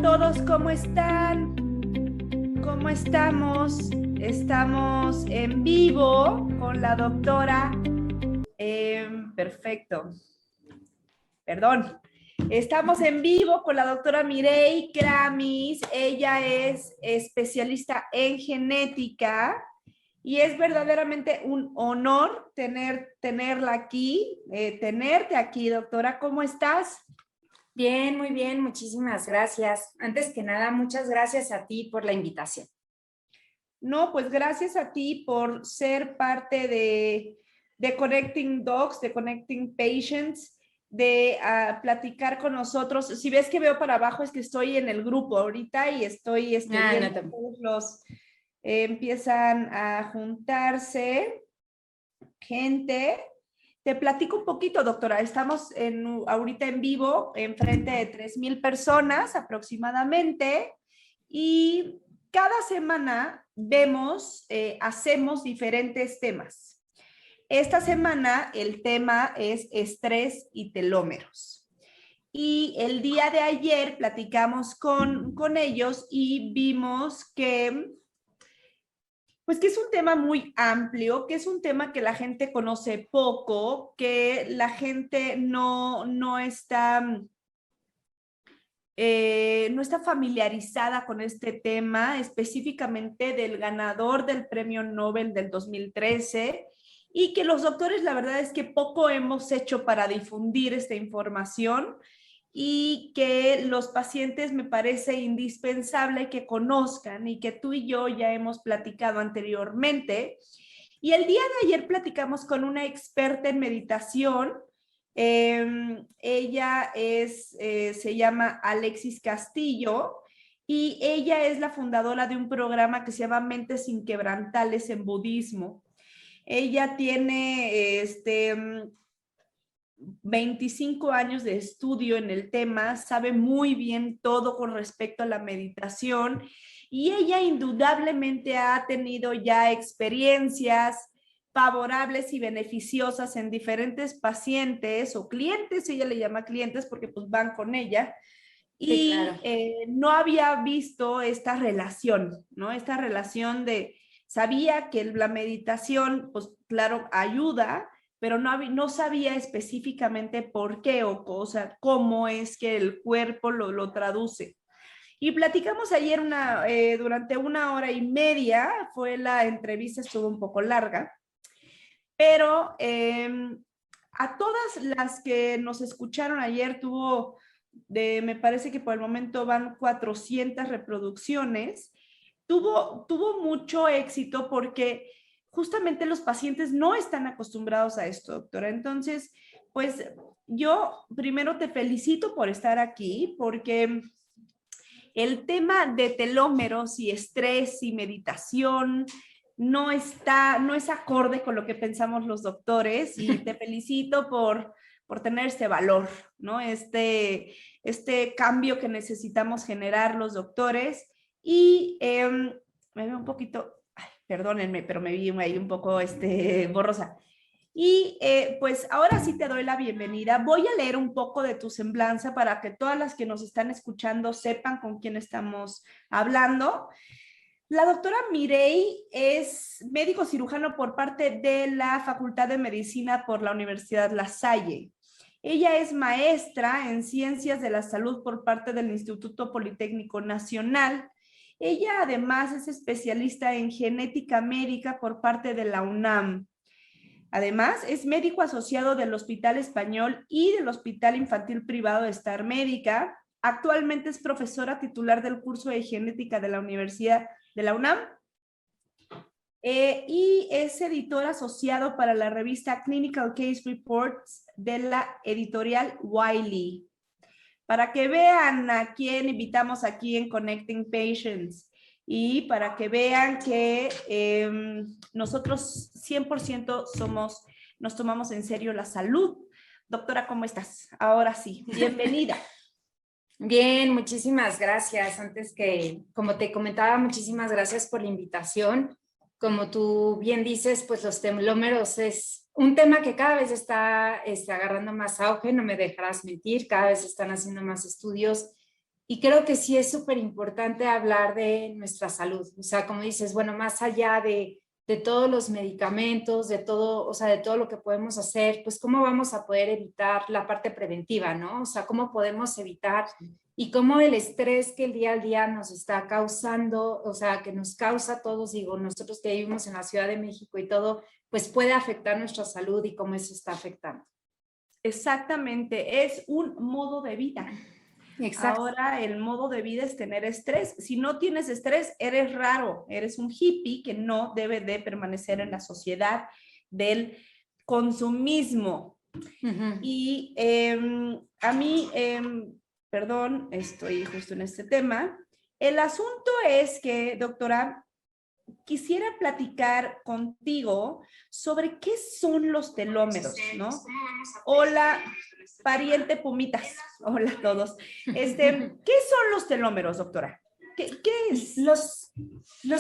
todos, ¿cómo están? ¿Cómo estamos? Estamos en vivo con la doctora. Perfecto. Perdón. Estamos en vivo con la doctora Mireille Kramis. Ella es especialista en genética y es verdaderamente un honor tenerla aquí, tenerte aquí, doctora. ¿Cómo estás? Bien, muy bien, muchísimas gracias. Antes que nada, muchas gracias a ti por la invitación. No, pues gracias a ti por ser parte de Connecting Docs, de Connecting Patients, de platicar con nosotros. Si ves que veo para abajo es que estoy en el grupo ahorita y estoy viendo No todos los, empiezan a juntarse gente. Te platico un poquito, doctora. Estamos ahorita en vivo, enfrente de 3,000 personas aproximadamente, y cada semana hacemos diferentes temas. Esta semana el tema es estrés y telómeros. Y el día de ayer platicamos con ellos y vimos que pues que es un tema muy amplio, que es un tema que la gente conoce poco, que la gente no está familiarizada con este tema, específicamente del ganador del Premio Nobel del 2013, y que los doctores, la verdad es que poco hemos hecho para difundir esta información, y que los pacientes me parece indispensable que conozcan y que tú y yo ya hemos platicado anteriormente. Y el día de ayer platicamos con una experta en meditación. Ella se llama Alexis Castillo y ella es la fundadora de un programa que se llama Mentes Inquebrantables en Budismo. Ella tiene 25 años de estudio en el tema, sabe muy bien todo con respecto a la meditación y ella indudablemente ha tenido ya experiencias favorables y beneficiosas en diferentes pacientes o clientes. Ella le llama clientes porque pues van con ella, Sí, y claro. no había visto esta relación, ¿no? Esta relación sabía que la meditación, pues claro, ayuda, pero no sabía específicamente por qué o sea, cómo es que el cuerpo lo traduce. Y platicamos ayer durante 1 hora y media, fue la entrevista, estuvo un poco larga, pero a todas las que nos escucharon ayer me parece que por el momento van 400 reproducciones, tuvo mucho éxito porque justamente los pacientes no están acostumbrados a esto, doctora. Entonces, pues yo primero te felicito por estar aquí, porque el tema de telómeros y estrés y meditación no es acorde con lo que pensamos los doctores, y te felicito por tener este valor, ¿no? Este cambio que necesitamos generar los doctores. Y me veo un poquito, ay, perdónenme, pero me vi ahí un poco borrosa. Y pues ahora sí te doy la bienvenida. Voy a leer un poco de tu semblanza para que todas las que nos están escuchando sepan con quién estamos hablando. La doctora Mireille es médico cirujano por parte de la Facultad de Medicina por la Universidad La Salle. Ella es maestra en Ciencias de la Salud por parte del Instituto Politécnico Nacional. Ella además es especialista en genética médica por parte de la UNAM. Además, es médico asociado del Hospital Español y del Hospital Infantil Privado de Star Médica. Actualmente es profesora titular del curso de genética de la Universidad de la UNAM, y es editor asociado para la revista Clinical Case Reports de la editorial Wiley. Para que vean a quién invitamos aquí en Connecting Patients y para que vean que nosotros 100% nos tomamos en serio la salud. Doctora, ¿cómo estás? Ahora sí, bienvenida. Bien, muchísimas gracias. Antes que, como te comentaba, muchísimas gracias por la invitación. Como tú bien dices, pues los telómeros es un tema que cada vez está agarrando más auge, no me dejarás mentir, cada vez están haciendo más estudios Y creo que sí es súper importante hablar de nuestra salud. O sea, como dices, bueno, más allá de todos los medicamentos, de todo, o sea, de todo lo que podemos hacer, pues cómo vamos a poder evitar la parte preventiva, ¿no? O sea, cómo podemos evitar y cómo el estrés que el día al día nos está causando, o sea, que nos causa a todos, digo, nosotros que vivimos en la Ciudad de México y todo, pues puede afectar nuestra salud y cómo eso está afectando. Exactamente, es un modo de vida. Exacto. Ahora el modo de vida es tener estrés. Si no tienes estrés, eres raro, eres un hippie que no debe de permanecer en la sociedad del consumismo. Y a mí, perdón, estoy justo en este tema. El asunto es que, doctora, quisiera platicar contigo sobre qué son los telómeros, ¿no? Hola, pariente Pumitas. Hola a todos. ¿Qué son los telómeros, doctora? ¿Qué es? Los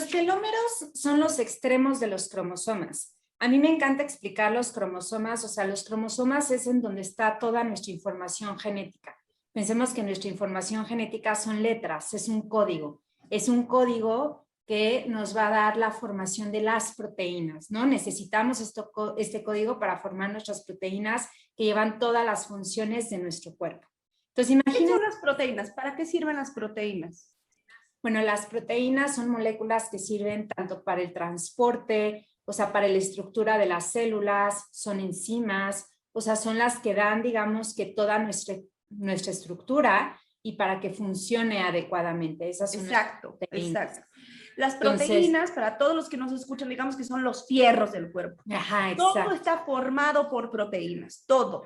telómeros son los extremos de los cromosomas. A mí me encanta explicar los cromosomas, o sea, los cromosomas es en donde está toda nuestra información genética. Pensemos que nuestra información genética son letras, es un código. Es un código que nos va a dar la formación de las proteínas, ¿no? Necesitamos este código para formar nuestras proteínas que llevan todas las funciones de nuestro cuerpo. Entonces, ¿Qué son las proteínas? ¿Para qué sirven las proteínas? Bueno, las proteínas son moléculas que sirven tanto para el transporte, o sea, para la estructura de las células, son enzimas, o sea, son las que dan, digamos, que toda nuestra estructura y para que funcione adecuadamente. Esas son exacto, proteínas. Exacto. Las proteínas, entonces, para todos los que nos escuchan, digamos que son los fierros del cuerpo. Ajá, todo está formado por proteínas, todo,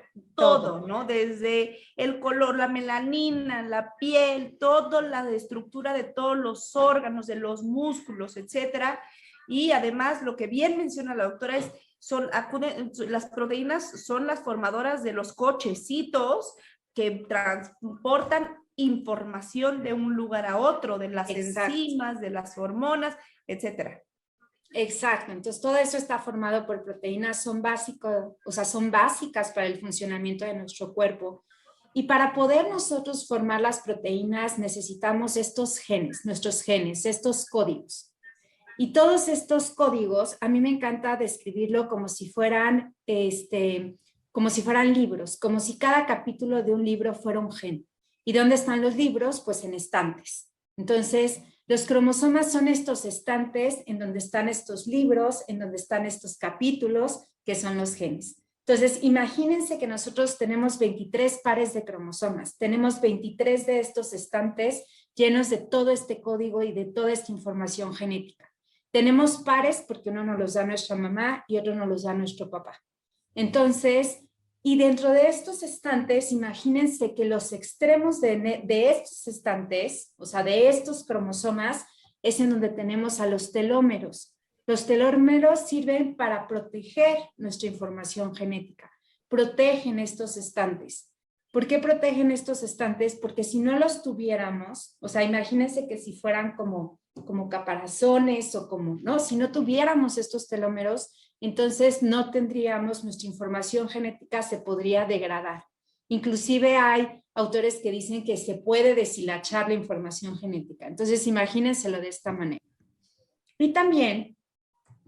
¿no? Desde el color, la melanina, la piel, toda la estructura de todos los órganos, de los músculos, etcétera. Y además, lo que bien menciona la doctora es, las proteínas son las formadoras de los cochecitos que transportan información de un lugar a otro, de las enzimas, de las hormonas, etcétera. Exacto, entonces todo eso está formado por proteínas, son básicos, o sea, son básicas para el funcionamiento de nuestro cuerpo. Y para poder nosotros formar las proteínas necesitamos estos genes, nuestros genes, estos códigos. Y todos estos códigos, a mí me encanta describirlo como si fueran, como si fueran libros, como si cada capítulo de un libro fuera un gen. ¿Y dónde están los libros? Pues en estantes. Entonces, los cromosomas son estos estantes en donde están estos libros, en donde están estos capítulos, que son los genes. Entonces, imagínense que nosotros tenemos 23 pares de cromosomas, tenemos 23 de estos estantes llenos de todo este código y de toda esta información genética. Tenemos pares porque uno nos los da nuestra mamá y otro nos los da nuestro papá. Entonces, y dentro de estos estantes, imagínense que los extremos de estos estantes, o sea, de estos cromosomas, es en donde tenemos a los telómeros. Los telómeros sirven para proteger nuestra información genética, protegen estos estantes. ¿Por qué protegen estos estantes? Porque si no los tuviéramos, o sea, imagínense que si fueran como caparazones o como, ¿no? Si no tuviéramos estos telómeros, entonces no tendríamos, nuestra información genética se podría degradar. Inclusive hay autores que dicen que se puede deshilachar la información genética. Entonces imagínenselo de esta manera. Y también,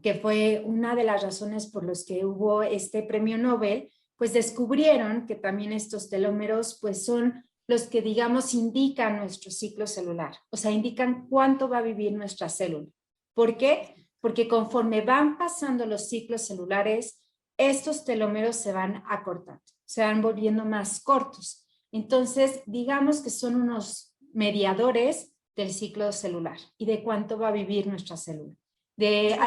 que fue una de las razones por las que hubo este premio Nobel, pues descubrieron que también estos telómeros pues son los que, digamos, indican nuestro ciclo celular, o sea, indican cuánto va a vivir nuestra célula. ¿Por qué? Porque conforme van pasando los ciclos celulares, estos telómeros se van acortando, se van volviendo más cortos. Entonces, digamos que son unos mediadores del ciclo celular y de cuánto va a vivir nuestra célula, de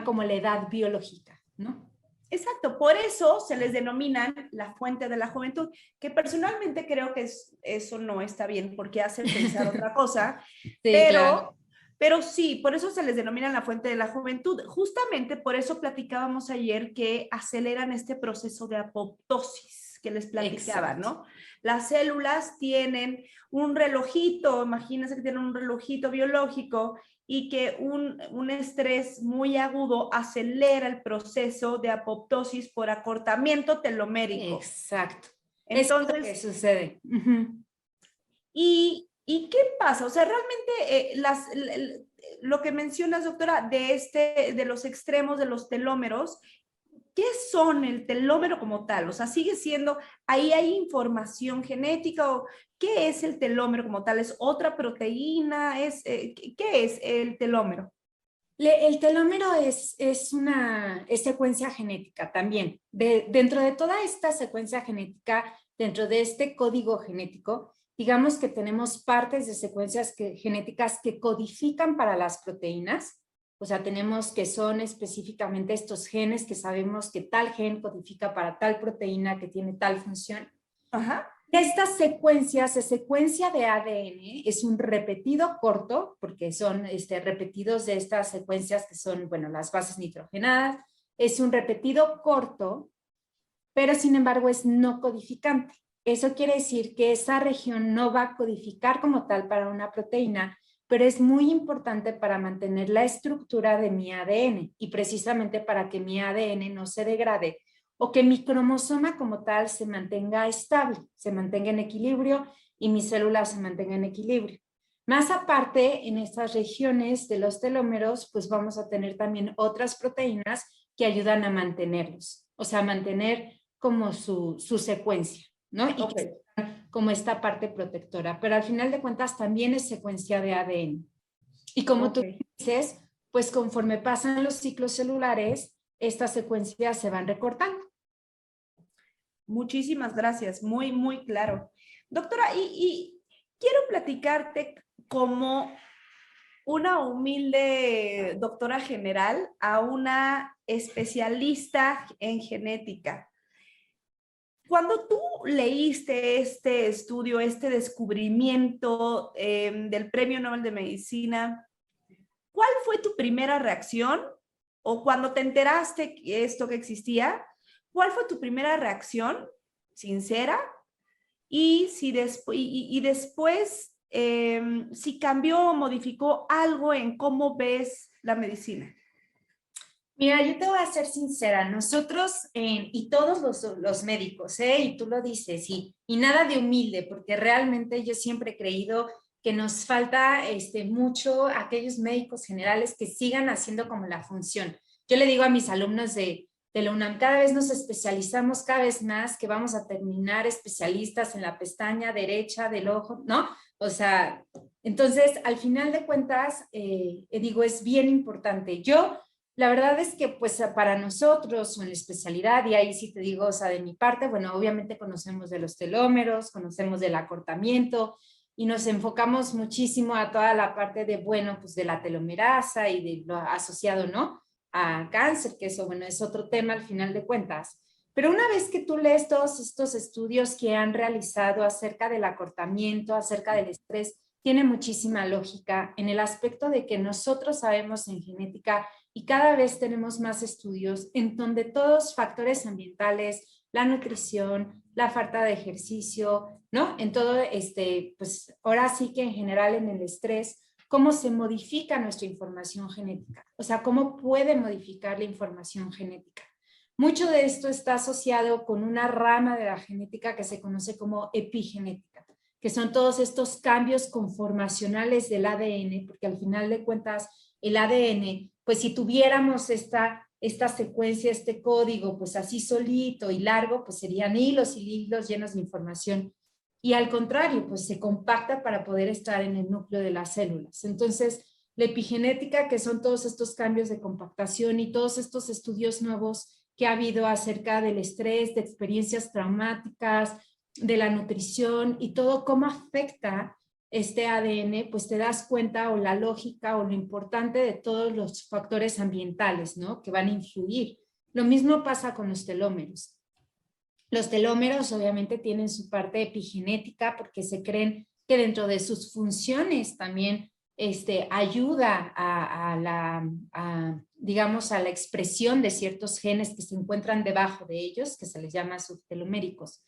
como la edad biológica, ¿no? Exacto, por eso se les denominan la fuente de la juventud, que personalmente creo que eso no está bien porque hace pensar otra cosa, sí, pero sí, por eso se les denomina la fuente de la juventud. Justamente por eso platicábamos ayer que aceleran este proceso de apoptosis que les platicaba, ¿no? Las células tienen un relojito, imagínense que tienen un relojito biológico y que un estrés muy agudo acelera el proceso de apoptosis por acortamiento telomérico. Exacto. Entonces, es lo que sucede. Y ¿Y qué pasa? O sea, realmente lo que mencionas, doctora, de los extremos de los telómeros, ¿qué son el telómero como tal? O sea, sigue siendo, ahí hay información genética o ¿qué es el telómero como tal? ¿Es otra proteína? ¿Qué es el telómero? El telómero es secuencia genética también. Dentro de toda esta secuencia genética, dentro de este código genético, digamos que tenemos partes de secuencias genéticas que codifican para las proteínas. O sea, tenemos que son específicamente estos genes que sabemos que tal gen codifica para tal proteína que tiene tal función. Ajá. Estas secuencias, la secuencia de ADN es un repetido corto, porque son repetidos de estas secuencias que son, bueno, las bases nitrogenadas, es un repetido corto, pero sin embargo es no codificante. Eso quiere decir que esa región no va a codificar como tal para una proteína, pero es muy importante para mantener la estructura de mi ADN y precisamente para que mi ADN no se degrade o que mi cromosoma como tal se mantenga estable, se mantenga en equilibrio y mis células se mantengan en equilibrio. Más aparte, en estas regiones de los telómeros, pues vamos a tener también otras proteínas que ayudan a mantenerlos, o sea, mantener como su secuencia, ¿no? Y Ok. como esta parte protectora, pero al final de cuentas también es secuencia de ADN. Y como tú Ok. dices, pues conforme pasan los ciclos celulares, estas secuencias se van recortando. Muchísimas gracias, muy, muy claro. Doctora, y quiero platicarte como una humilde doctora general a una especialista en genética. Cuando tú leíste este estudio, este descubrimiento del Premio Nobel de Medicina, ¿cuál fue tu primera reacción? O cuando te enteraste que esto que existía, ¿cuál fue tu primera reacción sincera? Y si después, si cambió o modificó algo en cómo ves la medicina. Mira, yo te voy a ser sincera, nosotros y todos los médicos, y tú lo dices, y nada de humilde, porque realmente yo siempre he creído que nos falta mucho aquellos médicos generales que sigan haciendo como la función. Yo le digo a mis alumnos de la UNAM, cada vez nos especializamos cada vez más, que vamos a terminar especialistas en la pestaña derecha del ojo, ¿no? O sea, entonces, al final de cuentas, digo, es bien importante. La verdad es que pues para nosotros o en la especialidad, y ahí sí te digo, o sea, de mi parte, bueno, obviamente conocemos de los telómeros, conocemos del acortamiento y nos enfocamos muchísimo a toda la parte de, bueno, pues de la telomerasa y de lo asociado, ¿no? A cáncer, que eso, bueno, es otro tema al final de cuentas. Pero una vez que tú lees todos estos estudios que han realizado acerca del acortamiento, acerca del estrés, tiene muchísima lógica en el aspecto de que nosotros sabemos en genética y cada vez tenemos más estudios en donde todos factores ambientales, la nutrición, la falta de ejercicio, ¿no? En todo pues ahora sí que en general en el estrés, cómo se modifica nuestra información genética, o sea, cómo puede modificar la información genética. Mucho de esto está asociado con una rama de la genética que se conoce como epigenética, que son todos estos cambios conformacionales del ADN, porque al final de cuentas el ADN, pues si tuviéramos esta secuencia, este código, pues así solito y largo, pues serían hilos y hilos llenos de información. Y al contrario, pues se compacta para poder estar en el núcleo de las células. Entonces, la epigenética, que son todos estos cambios de compactación y todos estos estudios nuevos que ha habido acerca del estrés, de experiencias traumáticas, de la nutrición y todo cómo afecta este ADN, pues te das cuenta o la lógica o lo importante de todos los factores ambientales, ¿no? Que van a influir. Lo mismo pasa con los telómeros. Los telómeros obviamente tienen su parte epigenética porque se creen que dentro de sus funciones también ayuda digamos, a la expresión de ciertos genes que se encuentran debajo de ellos, que se les llama subteloméricos.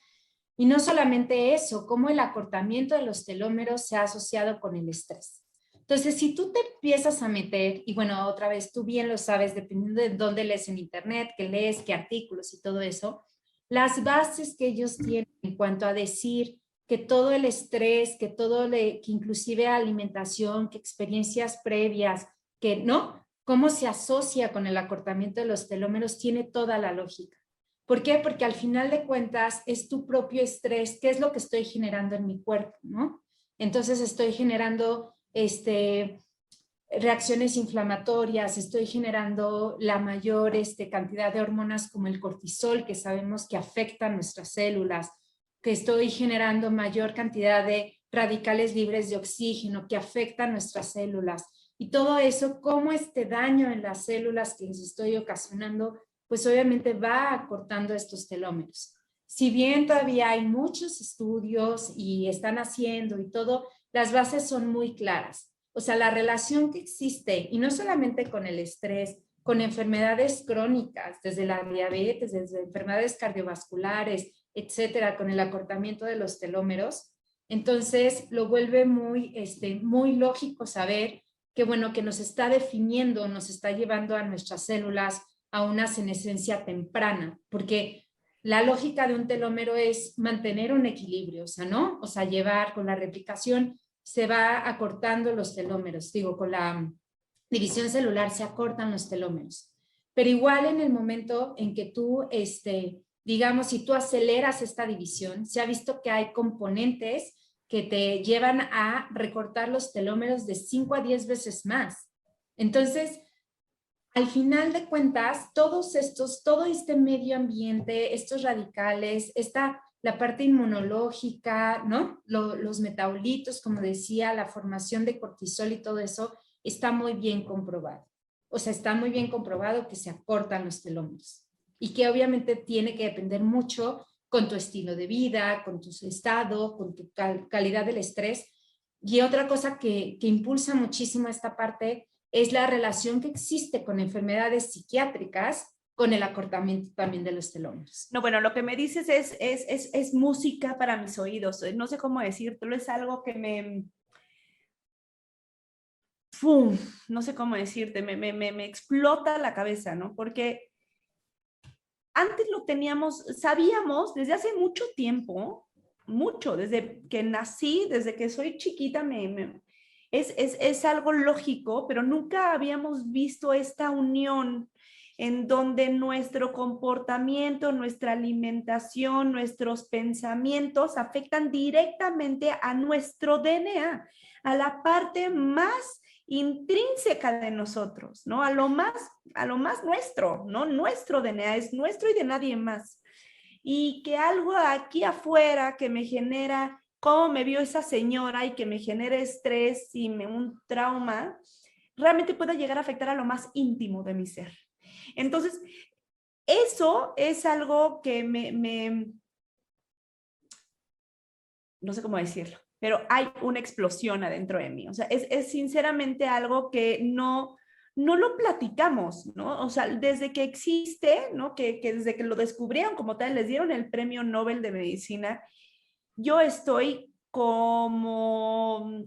Y no solamente eso, cómo el acortamiento de los telómeros se ha asociado con el estrés. Entonces, si tú te empiezas a meter, y bueno, otra vez tú bien lo sabes, dependiendo de dónde lees en internet, qué lees, qué artículos y todo eso, las bases que ellos tienen en cuanto a decir que todo el estrés, que que inclusive alimentación, que experiencias previas, que no, cómo se asocia con el acortamiento de los telómeros, tiene toda la lógica. ¿Por qué? Porque al final de cuentas es tu propio estrés, qué es lo que estoy generando en mi cuerpo, ¿no? Entonces estoy generando reacciones inflamatorias, estoy generando la mayor cantidad de hormonas como el cortisol, que sabemos que afectan nuestras células, que estoy generando mayor cantidad de radicales libres de oxígeno que afectan nuestras células. Y todo eso, cómo este daño en las células que les estoy ocasionando, pues obviamente va acortando estos telómeros. Si bien todavía hay muchos estudios y están haciendo y todo, las bases son muy claras. O sea, la relación que existe, y no solamente con el estrés, con enfermedades crónicas, desde la diabetes, desde enfermedades cardiovasculares, etcétera, con el acortamiento de los telómeros, entonces lo vuelve muy lógico saber que, bueno, que nos está definiendo, nos está llevando a nuestras células a una senescencia temprana, porque la lógica de un telómero es mantener un equilibrio, o sea, ¿no? O sea, llevar con la replicación se va acortando los telómeros, digo, con la división celular se acortan los telómeros. Pero igual en el momento en que tú, digamos, si tú aceleras esta división, se ha visto que hay componentes que te llevan a recortar los telómeros de 5 a 10 veces más. Entonces, al final de cuentas, todo este medio ambiente, estos radicales, la parte inmunológica, ¿no? Los metabolitos, como decía, la formación de cortisol y todo eso, está muy bien comprobado. O sea, está muy bien comprobado que se acortan los telómeros y que obviamente tiene que depender mucho con tu estilo de vida, con tu estado, con tu calidad del estrés. Y otra cosa que impulsa muchísimo esta parte es la relación que existe con enfermedades psiquiátricas con el acortamiento también de los telómeros. No, bueno, lo que me dices es música para mis oídos. No sé cómo decírtelo, es algo que me... ¡Fum! No sé cómo decirte, me explota la cabeza, ¿no? Porque antes lo teníamos, sabíamos desde hace mucho tiempo, mucho, desde que nací, desde que soy chiquita, es algo lógico, pero nunca habíamos visto esta unión en donde nuestro comportamiento, nuestra alimentación, nuestros pensamientos afectan directamente a nuestro DNA, a la parte más intrínseca de nosotros, ¿no? A lo más nuestro, ¿no? Nuestro DNA es nuestro y de nadie más. Y que algo aquí afuera que me genera, cómo me vio esa señora y que me genera estrés y un trauma, realmente pueda llegar a afectar a lo más íntimo de mi ser. Entonces, eso es algo que no sé cómo decirlo, pero hay una explosión adentro de mí. O sea, es sinceramente algo que no lo platicamos, ¿no? O sea, desde que existe, ¿no? Que desde que lo descubrieron como tal, les dieron el Premio Nobel de Medicina, yo estoy como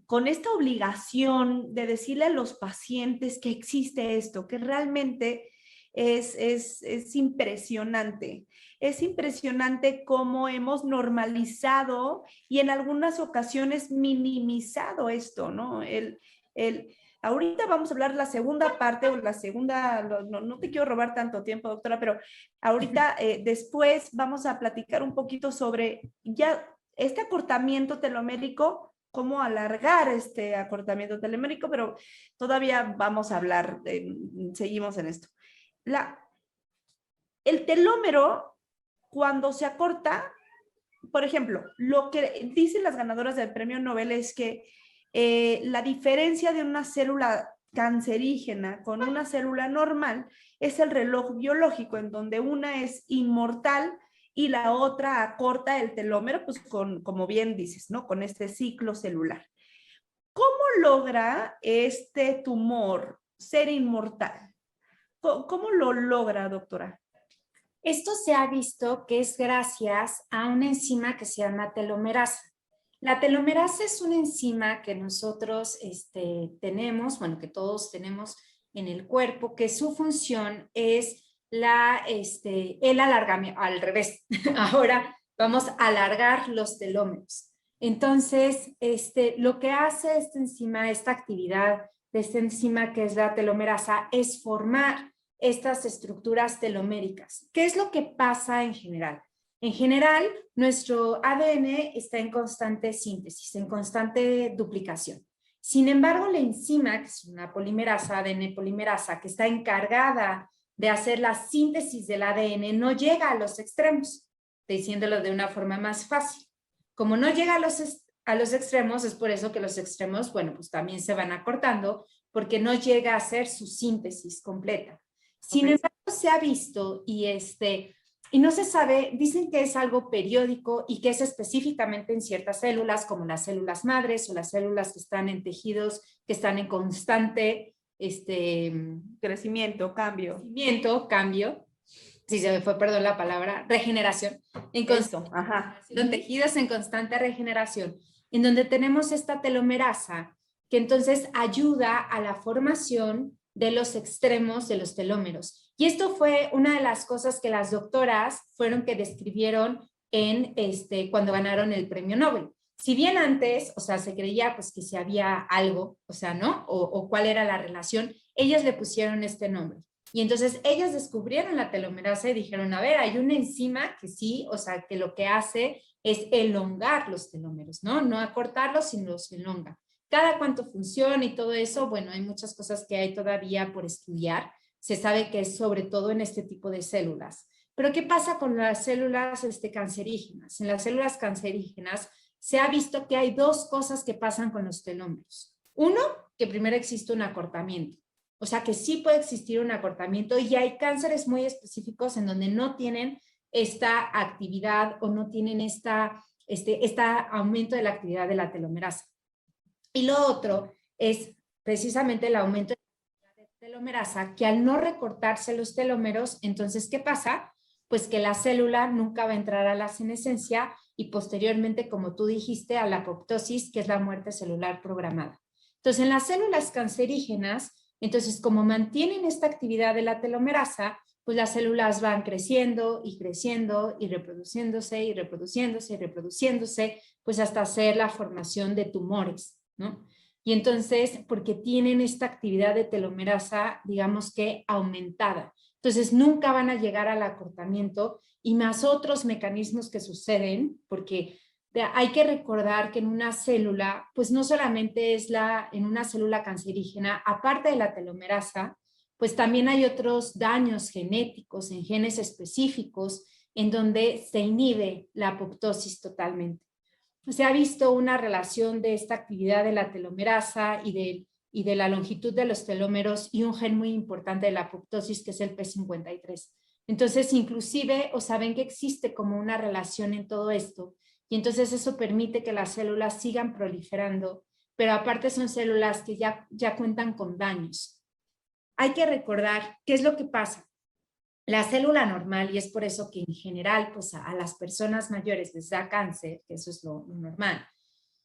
con esta obligación de decirle a los pacientes que existe esto, que realmente es impresionante. Es impresionante cómo hemos normalizado y en algunas ocasiones minimizado esto, ¿no? Ahorita vamos a hablar la segunda parte o la segunda, no te quiero robar tanto tiempo, doctora, pero ahorita después vamos a platicar un poquito sobre ya este acortamiento telomérico, cómo alargar este acortamiento telomérico, pero todavía vamos a hablar, seguimos en esto. El telómero, cuando se acorta, por ejemplo, lo que dicen las ganadoras del premio Nobel es que la diferencia de una célula cancerígena con una célula normal es el reloj biológico, en donde una es inmortal y la otra acorta el telómero, pues como bien dices, ¿no? Con este ciclo celular. ¿Cómo logra este tumor ser inmortal? ¿Cómo lo logra, doctora? Esto se ha visto que es gracias a una enzima que se llama telomerasa. La telomerasa es una enzima que nosotros tenemos, bueno, que todos tenemos en el cuerpo, que su función es el alargamiento, al revés. Ahora, vamos a alargar los telómeros. Entonces, lo que hace esta enzima, esta actividad de esta enzima que es la telomerasa, es formar estas estructuras teloméricas. ¿Qué es lo que pasa en general? En general, nuestro ADN está en constante síntesis, en constante duplicación. Sin embargo, la enzima, que es una polimerasa, ADN polimerasa, que está encargada de hacer la síntesis del ADN, no llega a los extremos, diciéndolo de una forma más fácil. Como no llega a los extremos, es por eso que los extremos, bueno, pues también se van acortando, porque no llega a hacer su síntesis completa. Sin embargo, se ha visto y no se sabe, dicen que es algo periódico y que es específicamente en ciertas células, como las células madres o las células que están en tejidos, que están en constante crecimiento, cambio. Si se me fue, perdón la palabra, regeneración. Tejidos en constante regeneración, en donde tenemos esta telomerasa, que entonces ayuda a la formación de los extremos de los telómeros. Y esto fue una de las cosas que las doctoras fueron que describieron cuando ganaron el premio Nobel. Si bien antes, o sea, se creía pues que si había algo, o sea, ¿no? O cuál era la relación, ellas le pusieron este nombre. Y entonces ellas descubrieron la telomerasa y dijeron, a ver, hay una enzima que sí, o sea, que lo que hace es elongar los telómeros, ¿no? No acortarlos, sino los elonga. Cada cuánto funciona y todo eso, bueno, hay muchas cosas que hay todavía por estudiar. Se sabe que es sobre todo en este tipo de células. Pero ¿qué pasa con las células cancerígenas? En las células cancerígenas se ha visto que hay dos cosas que pasan con los telómeros. Uno, que primero existe un acortamiento. O sea que sí puede existir un acortamiento y hay cánceres muy específicos en donde no tienen esta actividad o no tienen este aumento de la actividad de la telomerasa. Y lo otro es precisamente el aumento de la telomerasa, que al no recortarse los telómeros, entonces, ¿qué pasa? Pues que la célula nunca va a entrar a la senescencia y posteriormente, como tú dijiste, a la apoptosis, que es la muerte celular programada. Entonces, en las células cancerígenas, entonces, como mantienen esta actividad de la telomerasa, pues las células van creciendo y creciendo y reproduciéndose y reproduciéndose y reproduciéndose, pues hasta hacer la formación de tumores, ¿no? Y entonces, porque tienen esta actividad de telomerasa, digamos que aumentada. Entonces, nunca van a llegar al acortamiento y más otros mecanismos que suceden, porque hay que recordar que en una célula, pues no solamente es en una célula cancerígena, aparte de la telomerasa, pues también hay otros daños genéticos en genes específicos en donde se inhibe la apoptosis totalmente. Se ha visto una relación de esta actividad de la telomerasa y de la longitud de los telómeros y un gen muy importante de la apoptosis que es el P53. Entonces, inclusive, o saben que existe como una relación en todo esto y entonces eso permite que las células sigan proliferando, pero aparte son células que ya cuentan con daños. Hay que recordar qué es lo que pasa. La célula normal, y es por eso que en general pues a las personas mayores les da cáncer, que eso es lo normal,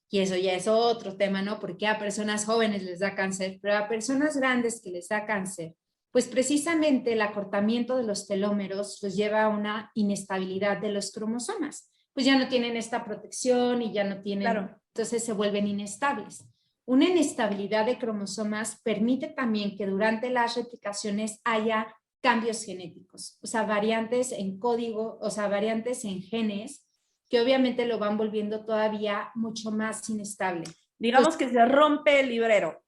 y eso ya es otro tema, ¿no? Porque a personas jóvenes les da cáncer, pero a personas grandes que les da cáncer, pues precisamente el acortamiento de los telómeros los lleva a una inestabilidad de los cromosomas. Pues ya no tienen esta protección y ya no tienen, claro. Entonces se vuelven inestables. Una inestabilidad de cromosomas permite también que durante las replicaciones haya cambios genéticos, o sea, variantes en código, o sea, variantes en genes, que obviamente lo van volviendo todavía mucho más inestable. Digamos que se rompe el librero.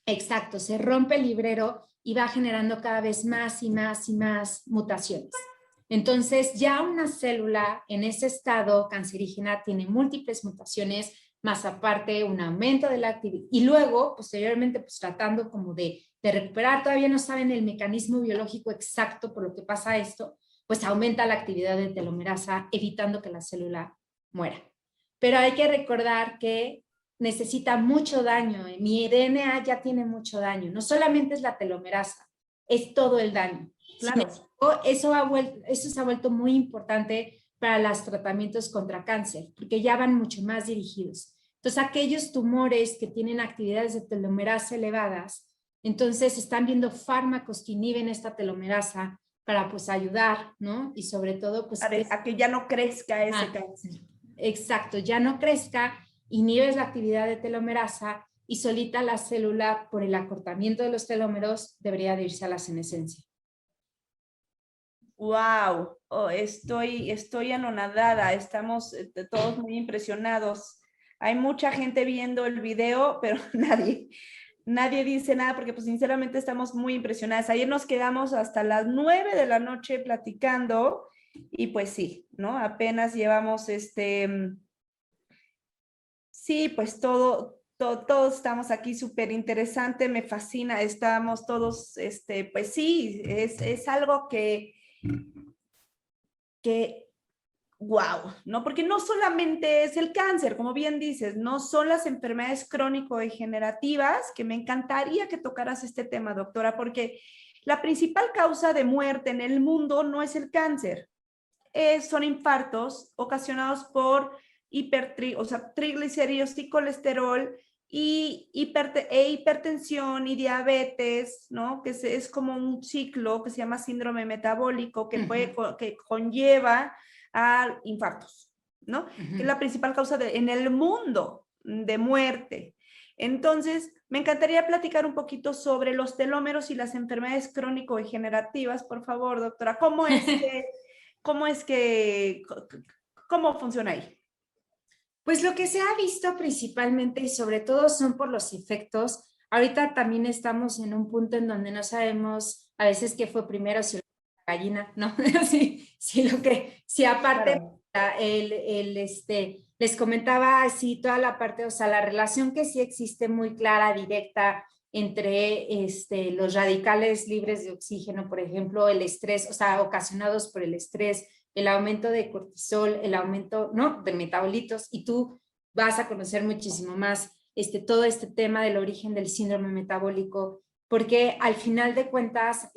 Exacto, se rompe el librero y va generando cada vez más y más y más mutaciones. Entonces, ya una célula en ese estado cancerígena tiene múltiples mutaciones, más aparte un aumento de la actividad. Y luego, posteriormente, pues tratando como de recuperar, todavía no saben el mecanismo biológico exacto por lo que pasa esto, pues aumenta la actividad de telomerasa, evitando que la célula muera. Pero hay que recordar que necesita mucho daño. Mi DNA ya tiene mucho daño. No solamente es la telomerasa, es todo el daño. Claro. Eso se ha vuelto muy importante para los tratamientos contra cáncer, porque ya van mucho más dirigidos. Entonces, aquellos tumores que tienen actividades de telomerasa elevadas, entonces están viendo fármacos que inhiben esta telomerasa para pues ayudar, ¿no? Y sobre todo pues a que ya no crezca ese cáncer. Exacto, ya no crezca, inhibes la actividad de telomerasa y solita la célula, por el acortamiento de los telómeros, debería de irse a la senescencia. Wow, oh, estoy anonadada, estamos todos muy impresionados. Hay mucha gente viendo el video, pero nadie dice nada porque pues sinceramente estamos muy impresionadas. Ayer nos quedamos hasta las 9 de la noche platicando y pues sí, ¿no? Apenas llevamos sí, pues todos estamos aquí súper interesante, me fascina, estamos todos, pues sí, es algo que, wow, ¿no? Porque no solamente es el cáncer, como bien dices, no son las enfermedades crónico-degenerativas, que me encantaría que tocaras este tema, doctora, porque la principal causa de muerte en el mundo no es el cáncer, son infartos ocasionados por o sea, triglicéridos y colesterol y hipertensión y diabetes, ¿no? Que es como un ciclo que se llama síndrome metabólico que conlleva a infartos, ¿no? Que es la principal causa en el mundo de muerte. Entonces, me encantaría platicar un poquito sobre los telómeros y las enfermedades crónico-degenerativas, por favor, doctora. ¿Cómo funciona ahí? Pues lo que se ha visto principalmente y sobre todo son por los efectos. Ahorita también estamos en un punto en donde no sabemos a veces qué fue primero, si la gallina, ¿no? si aparte claro. Les comentaba así toda la parte, o sea, la relación que sí existe muy clara, directa entre los radicales libres de oxígeno, por ejemplo, el estrés, o sea, ocasionados por el estrés, el aumento de cortisol, el aumento, ¿no?, de metabolitos, y tú vas a conocer muchísimo más todo este tema del origen del síndrome metabólico, porque al final de cuentas,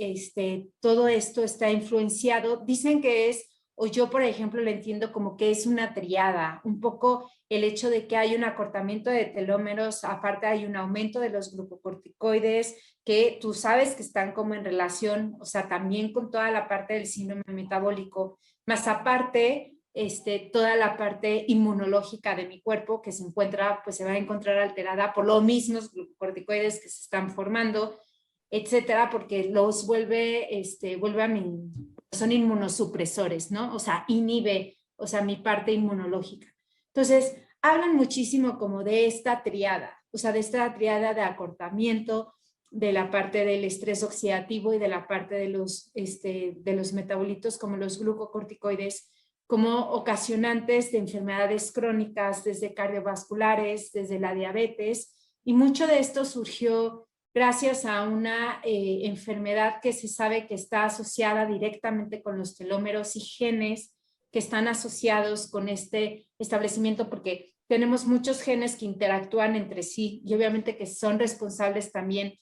todo esto está influenciado, dicen que es, o yo por ejemplo lo entiendo como que es una triada, un poco el hecho de que hay un acortamiento de telómeros, aparte hay un aumento de los glucocorticoides, que tú sabes que están como en relación, o sea, también con toda la parte del síndrome metabólico, más aparte, toda la parte inmunológica de mi cuerpo que se encuentra, pues se va a encontrar alterada por los mismos glucocorticoides que se están formando, etcétera, porque los vuelve a mi, son inmunosupresores, ¿no? O sea, inhibe, o sea, mi parte inmunológica. Entonces, hablan muchísimo como de esta triada, o sea, de esta triada de acortamiento, de la parte del estrés oxidativo y de la parte de los metabolitos como los glucocorticoides, como ocasionantes de enfermedades crónicas, desde cardiovasculares, desde la diabetes, y mucho de esto surgió gracias a una enfermedad que se sabe que está asociada directamente con los telómeros y genes que están asociados con este establecimiento, porque tenemos muchos genes que interactúan entre sí y obviamente que son responsables también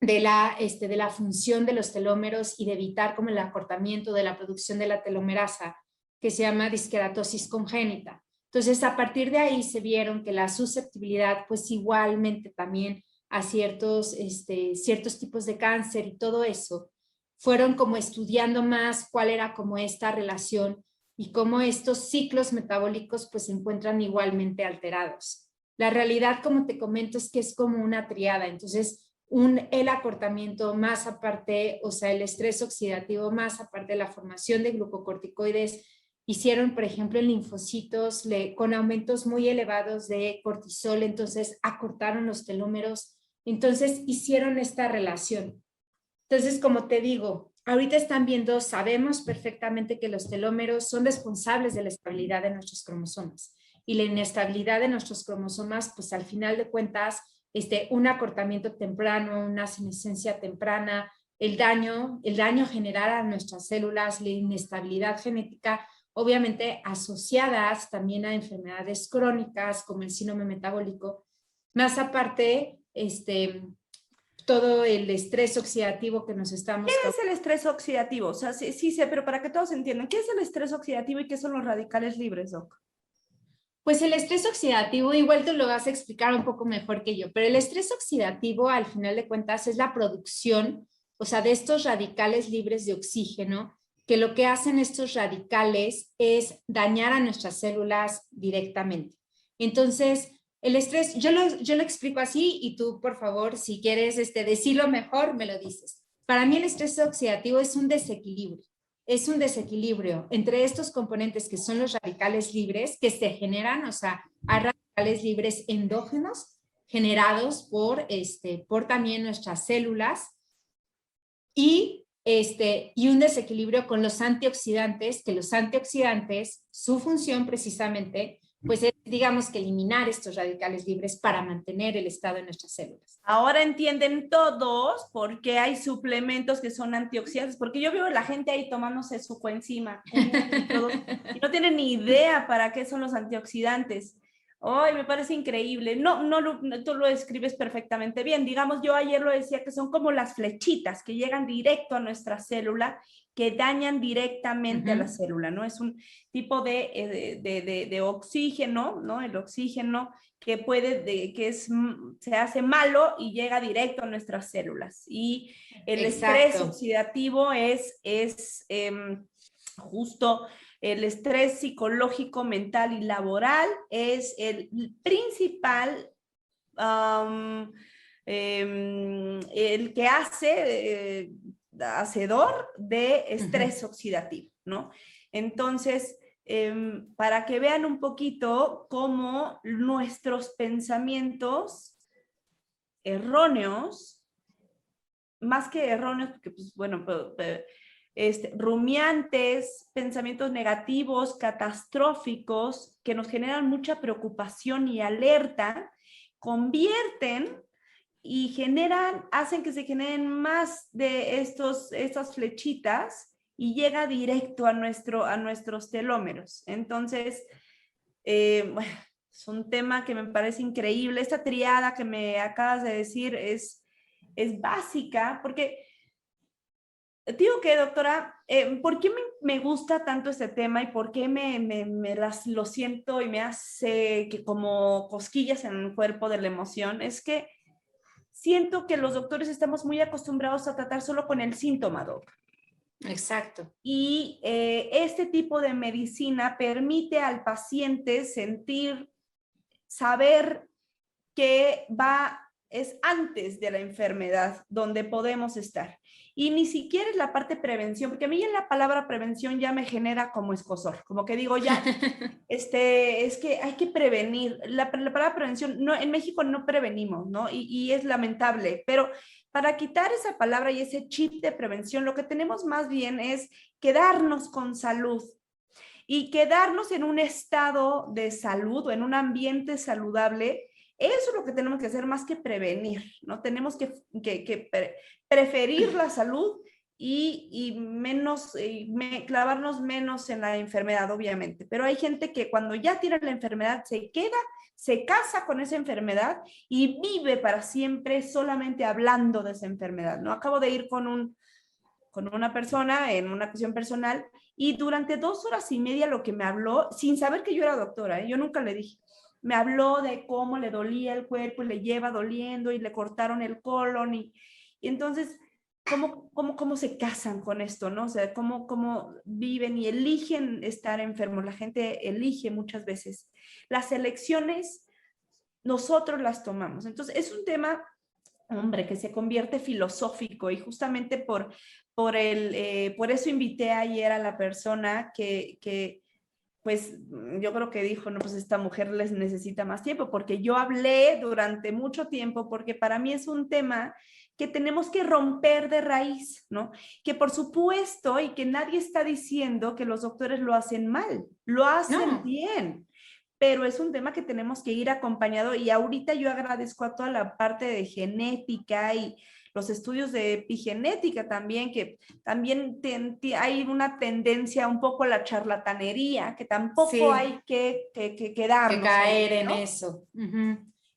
de la función de los telómeros y de evitar como el acortamiento de la producción de la telomerasa, que se llama disqueratosis congénita. Entonces, a partir de ahí se vieron que la susceptibilidad, pues igualmente también a ciertos tipos de cáncer y todo eso, fueron como estudiando más cuál era como esta relación y cómo estos ciclos metabólicos pues se encuentran igualmente alterados. La realidad, como te comento, es que es como una triada. Entonces, el acortamiento más aparte, o sea, el estrés oxidativo más aparte de la formación de glucocorticoides, hicieron, por ejemplo, en linfocitos con aumentos muy elevados de cortisol, entonces acortaron los telómeros, entonces hicieron esta relación. Entonces, como te digo, ahorita están viendo, sabemos perfectamente que los telómeros son responsables de la estabilidad de nuestros cromosomas, y la inestabilidad de nuestros cromosomas, pues al final de cuentas, un acortamiento temprano, una senescencia temprana, el daño general a nuestras células, la inestabilidad genética, obviamente asociadas también a enfermedades crónicas como el síndrome metabólico, más aparte, todo el estrés oxidativo que nos estamos... ¿Qué es el estrés oxidativo? O sea, sí sé, pero para que todos entiendan, ¿qué es el estrés oxidativo y qué son los radicales libres, Doc? Pues el estrés oxidativo, igual tú lo vas a explicar un poco mejor que yo, pero el estrés oxidativo al final de cuentas es la producción o sea, de estos radicales libres de oxígeno, que lo que hacen estos radicales es dañar a nuestras células directamente. Entonces, el estrés, yo lo explico así y tú, por favor, si quieres decirlo mejor, me lo dices. Para mí el estrés oxidativo es un desequilibrio. Es un desequilibrio entre estos componentes que son los radicales libres que se generan, o sea, hay radicales libres endógenos generados por también nuestras células y un desequilibrio con los antioxidantes, que los antioxidantes, su función precisamente, pues es, digamos, que eliminar estos radicales libres para mantener el estado de nuestras células. Ahora entienden todos por qué hay suplementos que son antioxidantes, porque yo veo a la gente ahí tomándose su coenzima y todo, y no tienen ni idea para qué son los antioxidantes. Ay, me parece increíble. No, tú lo describes perfectamente bien. Digamos, yo ayer lo decía que son como las flechitas que llegan directo a nuestra célula, que dañan directamente a la célula, ¿no? Es un tipo de oxígeno, ¿no? El oxígeno que se hace malo y llega directo a nuestras células. Y el estrés oxidativo es justo el estrés psicológico, mental y laboral es el principal, el que hace hacedor de estrés oxidativo, ¿no? Entonces, para que vean un poquito cómo nuestros pensamientos erróneos, más que erróneos, porque pues bueno, rumiantes, pensamientos negativos, catastróficos, que nos generan mucha preocupación y alerta, convierten y hacen que se generen más de estas flechitas y llega directo a nuestros telómeros. Entonces, bueno, es un tema que me parece increíble. Esta triada que me acabas de decir es básica, porque digo que, doctora, ¿por qué me gusta tanto este tema y por qué lo siento y me hace que como cosquillas en el cuerpo de la emoción? Es que siento que los doctores estamos muy acostumbrados a tratar solo con el síntoma, doc. Exacto. Y este tipo de medicina permite al paciente saber que es antes de la enfermedad donde podemos estar. Y ni siquiera es la parte prevención, porque a mí en la palabra prevención ya me genera como escozor, como que digo ya, es que hay que prevenir. La palabra prevención, no, en México no prevenimos, ¿no? Y es lamentable, pero para quitar esa palabra y ese chip de prevención, lo que tenemos más bien es quedarnos con salud y quedarnos en un estado de salud o en un ambiente saludable. Eso es lo que tenemos que hacer más que prevenir, ¿no? Tenemos que preferir la salud y clavarnos menos en la enfermedad, obviamente. Pero hay gente que cuando ya tiene la enfermedad se casa con esa enfermedad y vive para siempre solamente hablando de esa enfermedad, ¿no? Acabo de ir con una persona en una cuestión personal y durante 2 horas y media lo que me habló, sin saber que yo era doctora, yo nunca le dije, me habló de cómo le dolía el cuerpo y le lleva doliendo y le cortaron el colon y entonces, ¿cómo se casan con esto, no? O sea, ¿cómo viven y eligen estar enfermos? La gente elige muchas veces. Las elecciones, nosotros las tomamos. Entonces, es un tema, hombre, que se convierte filosófico y justamente por eso invité ayer a la persona que pues yo creo que dijo, no, pues esta mujer les necesita más tiempo, porque yo hablé durante mucho tiempo, porque para mí es un tema que tenemos que romper de raíz, ¿no? Que por supuesto, y que nadie está diciendo que los doctores lo hacen mal, lo hacen bien, pero es un tema que tenemos que ir acompañado y ahorita yo agradezco a toda la parte de genética y los estudios de epigenética también, que también hay una tendencia un poco a la charlatanería, que tampoco hay que quedarnos. Que caer en eso.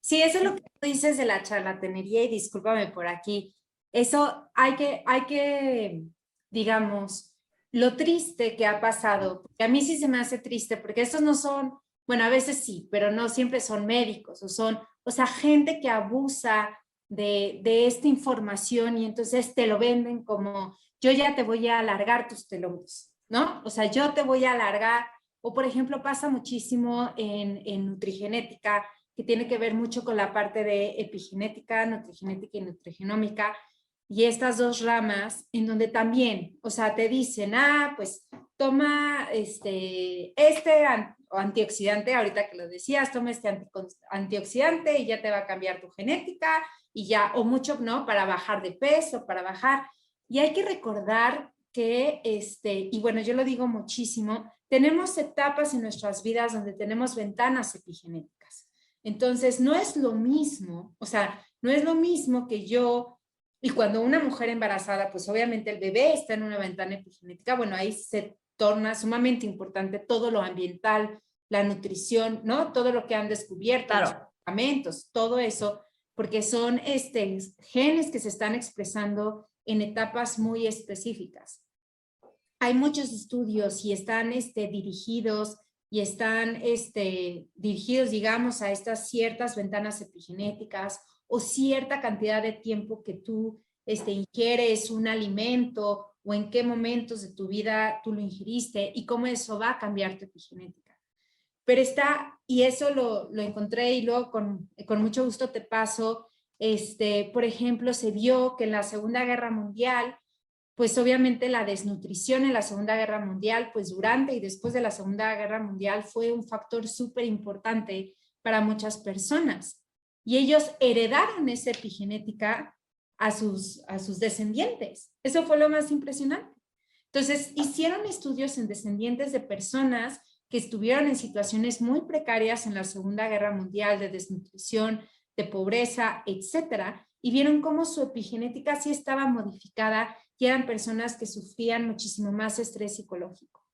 Sí, eso es lo que tú dices de la charlatanería y discúlpame por aquí. Eso hay que, digamos, lo triste que ha pasado, porque a mí sí se me hace triste, porque estos no son, bueno, a veces sí, pero no siempre son médicos, o sea, gente que abusa de esta información y entonces te lo venden como yo ya te voy a alargar tus telómeros, ¿no? O sea, yo te voy a alargar, o por ejemplo pasa muchísimo en nutrigenética, que tiene que ver mucho con la parte de epigenética, nutrigenética y nutrigenómica, y estas dos ramas en donde también, o sea, te dicen, pues toma antioxidante, ahorita que lo decías, toma este antioxidante y ya te va a cambiar tu genética y ya, o mucho, ¿no? Para bajar de peso, para bajar. Y hay que recordar que, y bueno, yo lo digo muchísimo, tenemos etapas en nuestras vidas donde tenemos ventanas epigenéticas. Entonces, no es lo mismo, o sea, no es lo mismo que yo, y cuando una mujer embarazada, pues obviamente el bebé está en una ventana epigenética, bueno, ahí se torna sumamente importante todo lo ambiental, la nutrición, ¿no? Todo lo que han descubierto, Claro. los medicamentos, todo eso, porque son genes que se están expresando en etapas muy específicas. Hay muchos estudios y están dirigidos dirigidos, digamos, a estas ciertas ventanas epigenéticas o cierta cantidad de tiempo que tú ingieres un alimento o en qué momentos de tu vida tú lo ingiriste y cómo eso va a cambiar tu epigenética. Pero y eso lo encontré y luego con mucho gusto te paso, por ejemplo, se vio que en la Segunda Guerra Mundial, pues obviamente la desnutrición en la Segunda Guerra Mundial, pues durante y después de la Segunda Guerra Mundial fue un factor súper importante para muchas personas. Y ellos heredaron esa epigenética a sus descendientes. Eso fue lo más impresionante. Entonces, hicieron estudios en descendientes de personas que estuvieron en situaciones muy precarias en la Segunda Guerra Mundial, de desnutrición, de pobreza, etcétera, y vieron cómo su epigenética sí estaba modificada y eran personas que sufrían muchísimo más estrés psicológico.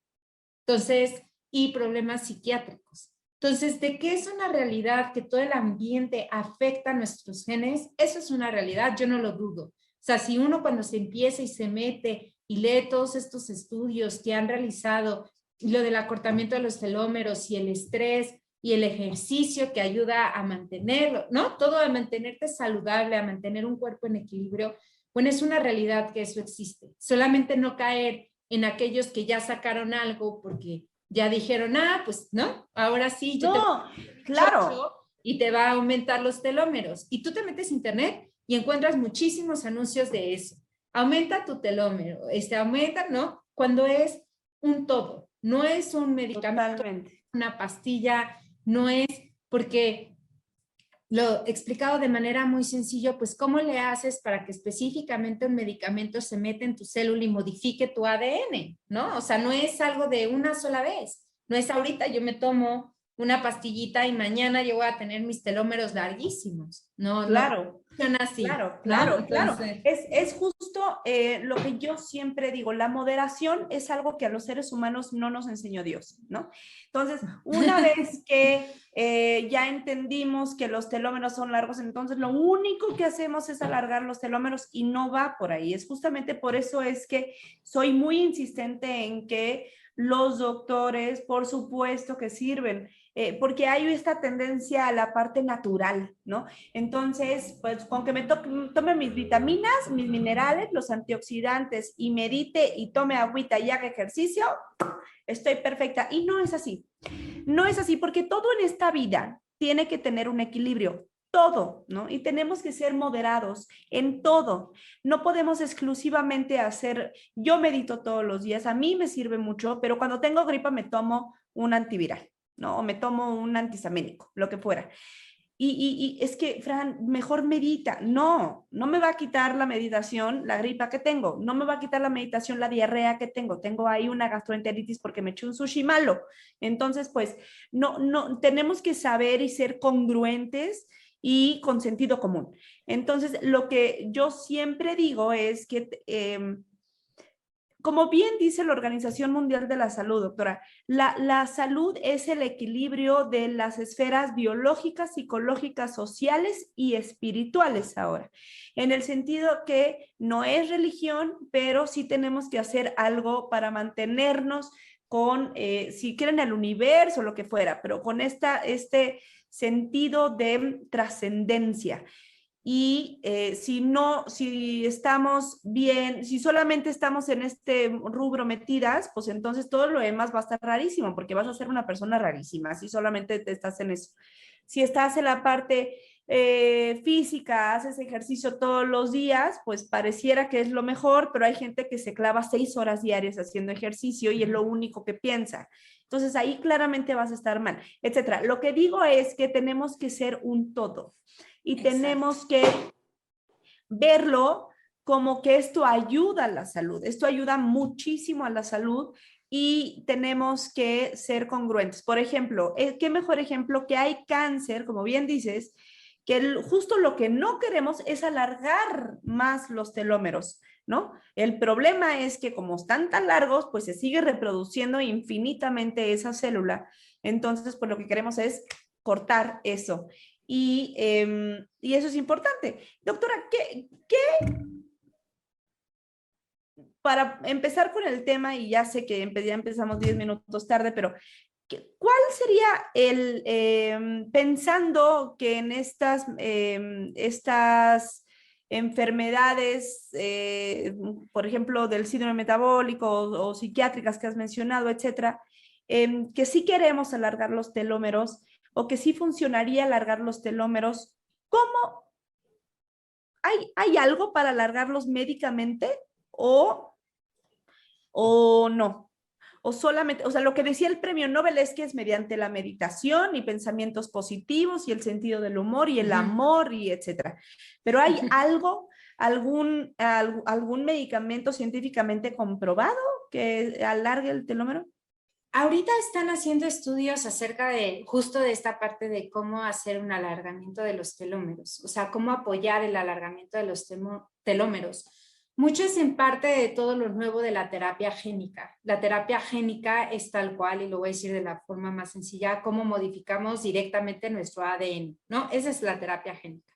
Entonces, y problemas psiquiátricos. Entonces, ¿de qué es una realidad que todo el ambiente afecta a nuestros genes? Eso es una realidad, yo no lo dudo. O sea, si uno cuando se empieza y se mete y lee todos estos estudios que han realizado, lo del acortamiento de los telómeros y el estrés y el ejercicio que ayuda a mantenerlo, ¿no? Todo a mantenerte saludable, a mantener un cuerpo en equilibrio. Bueno, es una realidad que eso existe. Solamente no caer en aquellos que ya sacaron algo porque ya dijeron, pues no, ahora sí, yo No, claro. Y te va a aumentar los telómeros. Y tú te metes a internet y encuentras muchísimos anuncios de eso. Aumenta tu telómero, aumenta, ¿no? Cuando es un todo, no es un medicamento, Totalmente. una pastilla, no es porque lo explicado de manera muy sencillo, pues ¿cómo le haces para que específicamente un medicamento se meta en tu célula y modifique tu ADN? ¿No? O sea, no es algo de una sola vez. No es ahorita yo me tomo una pastillita y mañana yo voy a tener mis telómeros larguísimos. No, claro. No funciona así. Claro, ¿no? claro. Entonces, Es justo lo que yo siempre digo, la moderación es algo que a los seres humanos no nos enseñó Dios, ¿no? Entonces, una vez que ya entendimos que los telómeros son largos, entonces lo único que hacemos es alargar los telómeros y no va por ahí. Es justamente por eso es que soy muy insistente en que los doctores, por supuesto que sirven, porque hay esta tendencia a la parte natural, ¿no? Entonces, pues con que me tome mis vitaminas, mis minerales, los antioxidantes y medite y tome agüita y haga ejercicio, estoy perfecta. Y no es así. No es así porque todo en esta vida tiene que tener un equilibrio. Todo, ¿no? Y tenemos que ser moderados en todo. No podemos exclusivamente hacer, yo medito todos los días, a mí me sirve mucho, pero cuando tengo gripa me tomo un antiviral, ¿no? O me tomo un antihistamínico, lo que fuera. Y es que, Fran, mejor medita. No me va a quitar la meditación la gripa que tengo. No me va a quitar la meditación la diarrea que tengo. Tengo ahí una gastroenteritis porque me eché un sushi malo. Entonces, pues, tenemos que saber y ser congruentes y con sentido común. Entonces, lo que yo siempre digo es que como bien dice la Organización Mundial de la Salud, doctora, la salud es el equilibrio de las esferas biológicas, psicológicas, sociales y espirituales ahora, en el sentido que no es religión, pero sí tenemos que hacer algo para mantenernos con, si quieren, el universo, lo que fuera, pero con este sentido de trascendencia. y si estamos bien, si solamente estamos en este rubro metidas, pues entonces todo lo demás va a estar rarísimo, porque vas a ser una persona rarísima, si solamente te estás en eso. Si estás en la parte física, haces ejercicio todos los días, pues pareciera que es lo mejor, pero hay gente que se clava 6 horas diarias haciendo ejercicio y es lo único que piensa. Entonces ahí claramente vas a estar mal, etcétera. Lo que digo es que tenemos que ser un todo y tenemos que verlo como que esto ayuda a la salud, esto ayuda muchísimo a la salud y tenemos que ser congruentes. Por ejemplo, ¿qué mejor ejemplo que hay cáncer, como bien dices, que justo lo que no queremos es alargar más los telómeros, ¿no? El problema es que como están tan largos, pues se sigue reproduciendo infinitamente esa célula. Entonces, pues lo que queremos es cortar eso. Y eso es importante. Doctora, para empezar con el tema, y ya sé que ya empezamos 10 minutos tarde, pero ¿cuál sería pensando que en estas enfermedades, por ejemplo, del síndrome metabólico o psiquiátricas que has mencionado, etcétera, que sí queremos alargar los telómeros o que sí funcionaría alargar los telómeros, ¿cómo hay algo para alargarlos médicamente o no? O solamente, o sea, lo que decía el premio Nobel es que es mediante la meditación y pensamientos positivos y el sentido del humor y el amor y etcétera. Pero ¿hay algún medicamento científicamente comprobado que alargue el telómero? Ahorita están haciendo estudios acerca de justo de esta parte de cómo hacer un alargamiento de los telómeros, o sea, cómo apoyar el alargamiento de los telómeros. Mucho es en parte de todo lo nuevo de la terapia génica. La terapia génica es tal cual, y lo voy a decir de la forma más sencilla, cómo modificamos directamente nuestro ADN, ¿no? Esa es la terapia génica.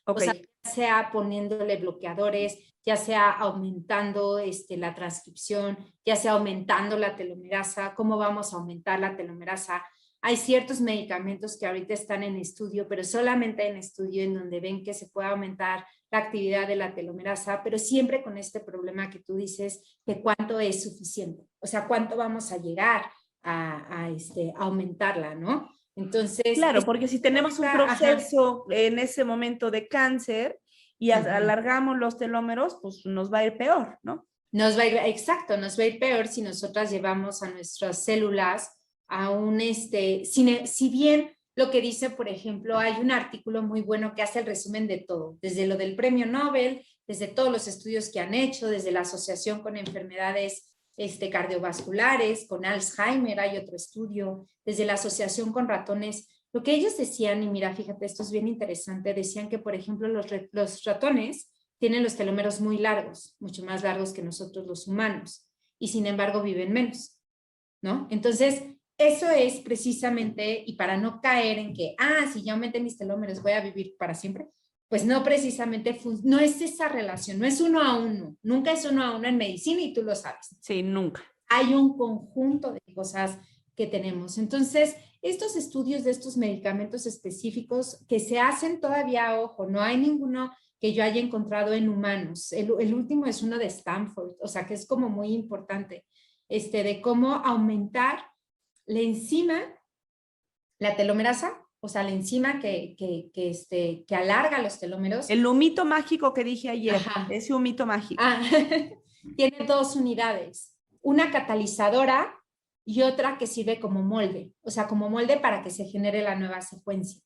Okay. O sea, ya sea poniéndole bloqueadores, ya sea aumentando la transcripción, ya sea aumentando la telomerasa, cómo vamos a aumentar la telomerasa. Hay ciertos medicamentos que ahorita están en estudio, pero solamente en estudio en donde ven que se puede aumentar la actividad de la telomerasa, pero siempre con este problema que tú dices de cuánto es suficiente, o sea, cuánto vamos a llegar a aumentarla, ¿no? Entonces, claro, porque si tenemos un proceso en ese momento de cáncer y alargamos los telómeros, pues nos va a ir peor, ¿no? Nos va a ir, exacto, nos va a ir peor si nosotras llevamos a nuestras células a un, si bien lo que dice, por ejemplo, hay un artículo muy bueno que hace el resumen de todo, desde lo del premio Nobel, desde todos los estudios que han hecho, desde la asociación con enfermedades cardiovasculares, con Alzheimer hay otro estudio, desde la asociación con ratones. Lo que ellos decían, y mira, fíjate, esto es bien interesante, decían que, por ejemplo, los ratones tienen los telómeros muy largos, mucho más largos que nosotros los humanos, y sin embargo viven menos, ¿no? Entonces, eso es precisamente, y para no caer en que, si ya aumenté mis telómeros, voy a vivir para siempre, pues no precisamente, no es esa relación, no es 1 a 1, nunca es 1 a 1 en medicina y tú lo sabes. Sí, nunca. Hay un conjunto de cosas que tenemos. Entonces, estos estudios de estos medicamentos específicos que se hacen todavía, ojo, no hay ninguno que yo haya encontrado en humanos. El último es uno de Stanford, o sea, que es como muy importante, de cómo aumentar la enzima, la telomerasa, o sea, la enzima que alarga los telómeros. El humito mágico que dije ayer, ese humito mágico. Tiene 2 unidades, una catalizadora y otra que sirve como molde, o sea, como molde para que se genere la nueva secuencia.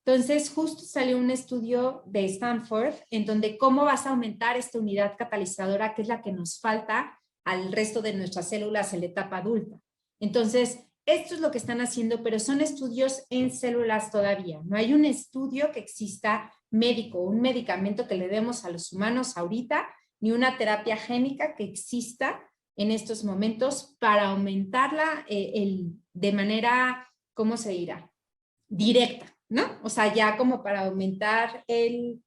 Entonces, justo salió un estudio de Stanford en donde cómo vas a aumentar esta unidad catalizadora, que es la que nos falta al resto de nuestras células en la etapa adulta. Entonces, esto es lo que están haciendo, pero son estudios en células todavía. No hay un estudio que exista médico, un medicamento que le demos a los humanos ahorita, ni una terapia génica que exista en estos momentos para aumentarla de manera, ¿cómo se dirá? Directa, ¿no? O sea, ya como para aumentar el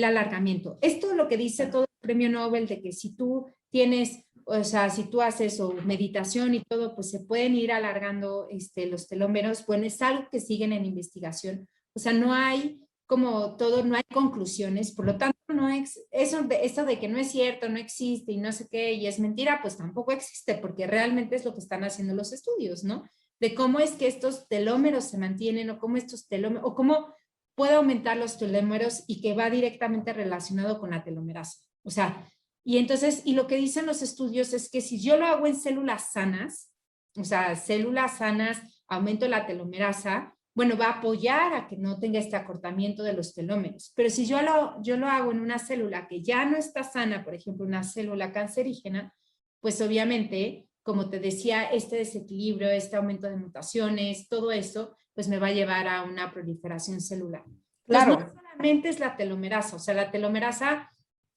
alargamiento. Esto es lo que dice todo el premio Nobel, de que si tú tienes, o sea, si tú haces meditación y todo, pues se pueden ir alargando los telómeros. Bueno, es algo que siguen en investigación. O sea, no hay como todo, no hay conclusiones, por lo tanto, no eso de que no es cierto, no existe y no sé qué, y es mentira, pues tampoco existe, porque realmente es lo que están haciendo los estudios, ¿no? De cómo es que estos telómeros se mantienen o cómo estos telómeros, o cómo puede aumentar los telómeros y que va directamente relacionado con la telomerasa. O sea, y entonces, y lo que dicen los estudios es que si yo lo hago en células sanas, o sea, células sanas, aumento la telomerasa, bueno, va a apoyar a que no tenga este acortamiento de los telómeros. Pero si yo lo hago en una célula que ya no está sana, por ejemplo, una célula cancerígena, pues obviamente, como te decía, este desequilibrio, este aumento de mutaciones, todo eso, pues me va a llevar a una proliferación celular. Entonces, Claro. no solamente es la telomerasa, o sea, la telomerasa